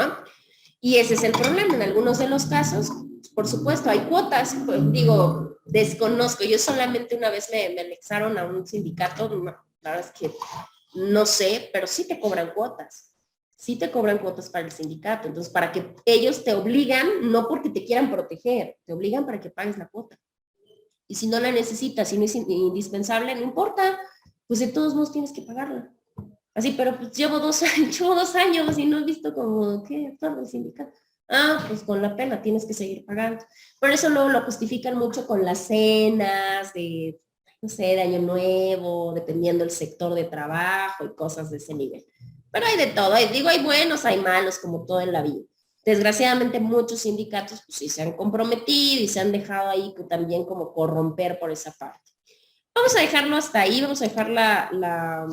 Y ese es el problema. En algunos de los casos, por supuesto, hay cuotas, pues, digo, desconozco. Yo solamente una vez me anexaron a un sindicato, no, la verdad es que no sé, pero sí te cobran cuotas. Sí te cobran cuotas para el sindicato. Entonces, para que ellos te obligan, no porque te quieran proteger, te obligan para que pagues la cuota. Y si no la necesitas, si no es indispensable, no importa, pues de todos modos tienes que pagarla. Así, pero pues llevo 2 años y no he visto como, ¿qué? Todo el sindicato. Ah, pues con la pena tienes que seguir pagando. Por eso luego lo justifican mucho con las cenas de, no sé, de Año Nuevo, dependiendo del sector de trabajo y cosas de ese nivel. Pero hay de todo, digo, hay buenos, hay malos, como todo en la vida. Desgraciadamente muchos sindicatos pues sí se han comprometido y se han dejado ahí también como corromper por esa parte. Vamos a dejarlo hasta ahí, vamos a dejar la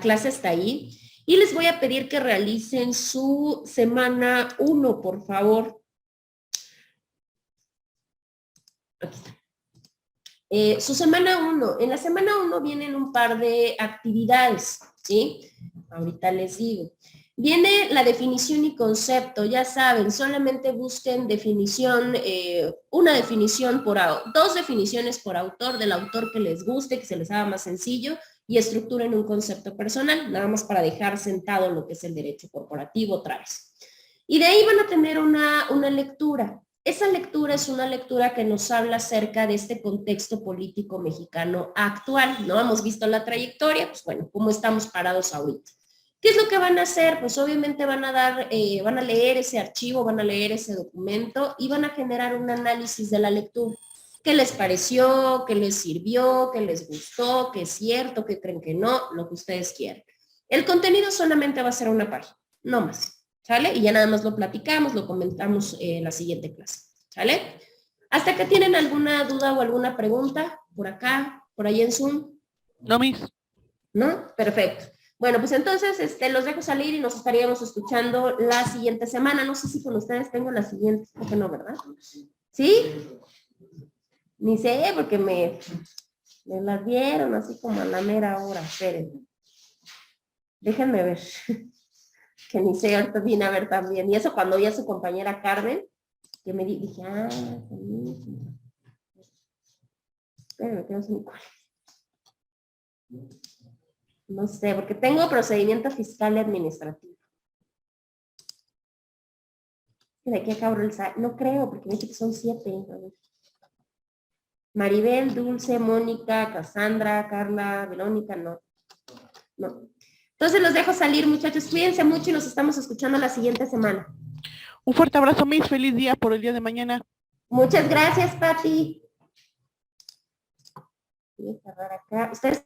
clase hasta ahí. Y les voy a pedir que realicen su semana 1, por favor. Aquí está. Su semana 1. En la semana 1 vienen un par de actividades, ¿sí? Ahorita les digo. Viene la definición y concepto, ya saben, solamente busquen definición, una definición dos definiciones por autor, del autor que les guste, que se les haga más sencillo, y estructuren un concepto personal, nada más para dejar sentado lo que es el derecho corporativo otra vez. Y de ahí van a tener una lectura. Esa lectura es una lectura que nos habla acerca de este contexto político mexicano actual, ¿no? Hemos visto la trayectoria, pues bueno, cómo estamos parados ahorita. ¿Qué es lo que van a hacer? Pues obviamente van a leer ese archivo, van a leer ese documento y van a generar un análisis de la lectura. ¿Qué les pareció? ¿Qué les sirvió? ¿Qué les gustó? ¿Qué es cierto? ¿Qué creen que no? Lo que ustedes quieran. El contenido solamente va a ser una página, no más, ¿sale? Y ya nada más lo platicamos, lo comentamos en la siguiente clase, ¿sale? ¿Hasta que tienen alguna duda o alguna pregunta? ¿Por acá? ¿Por ahí en Zoom? No, Miss. ¿No? Perfecto. Bueno, pues entonces los dejo salir y nos estaríamos escuchando la siguiente semana. No sé si con ustedes tengo la siguiente, porque no, ¿verdad? ¿Sí? Ni sé, porque me las dieron así como a la mera hora. Espérenme. Déjenme ver. Que ni sé, ahorita vine a ver también. Y eso cuando vi a su compañera Carmen, que me dije, espérenme, que no sé ni cuál. No sé, porque tengo procedimiento fiscal y administrativo. ¿De qué acabo el SAT? No creo, porque me dice que son 7. Maribel, Dulce, Mónica, Cassandra, Carla, Verónica, no. Entonces los dejo salir, muchachos. Cuídense mucho y nos estamos escuchando la siguiente semana. Un fuerte abrazo, Miss. Feliz día por el día de mañana. Muchas gracias, Pati. Voy a cerrar acá. Ustedes